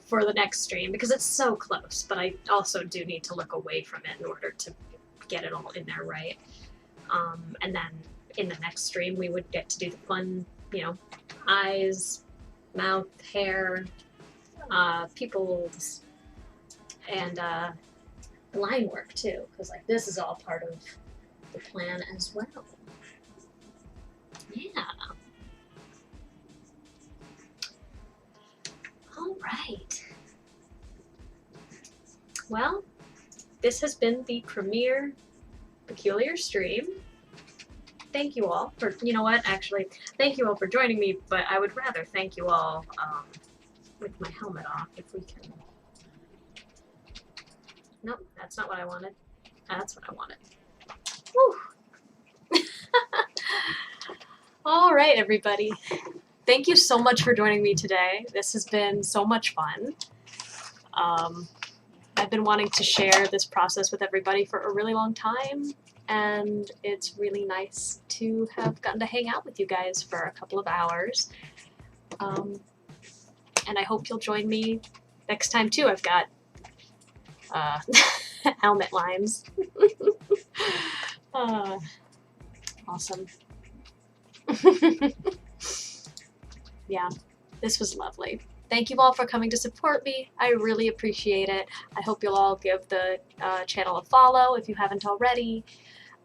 for the next stream, because it's so close, but I also do need to look away from it in order to get it all in there right. And then in the next stream we would get to do the fun, you know, eyes, mouth, hair, pupils, and line work too, because like this is all part of the plan as well. Yeah. All right. Well, this has been the premiere Peculiar stream. Thank you all for, you know what, actually, thank you all for joining me, but I would rather thank you all with my helmet off, if we can. Nope, that's not what I wanted. That's what I wanted. Whew. All right, everybody. Thank you so much for joining me today. This has been so much fun. I've been wanting to share this process with everybody for a really long time, and it's really nice to have gotten to hang out with you guys for a couple of hours. And I hope you'll join me next time too. I've got helmet lines. Awesome. Yeah, this was lovely. Thank you all for coming to support me. I really appreciate it. I hope you'll all give the channel a follow if you haven't already.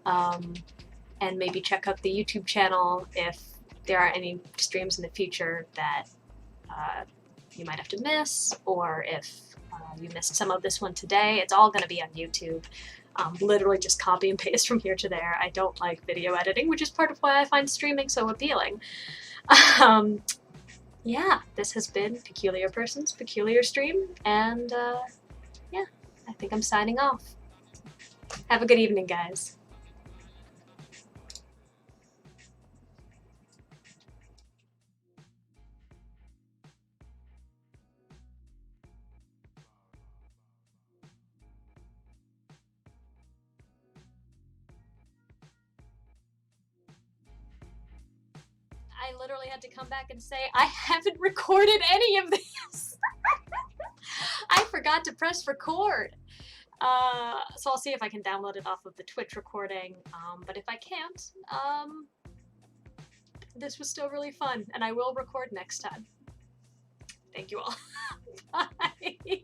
And maybe check out the YouTube channel if there are any streams in the future that you might have to miss, or if you missed some of this one today. It's all going to be on YouTube. Literally just copy and paste from here to there. I don't like video editing, which is part of why I find streaming so appealing. Yeah, this has been Peculiar Person's Peculiar Stream, and yeah, I think I'm signing off. Have a good evening, guys. I literally had to come back and say, I haven't recorded any of this. I forgot to press record. So I'll see if I can download it off of the Twitch recording. But if I can't, this was still really fun, and I will record next time. Thank you all. Bye.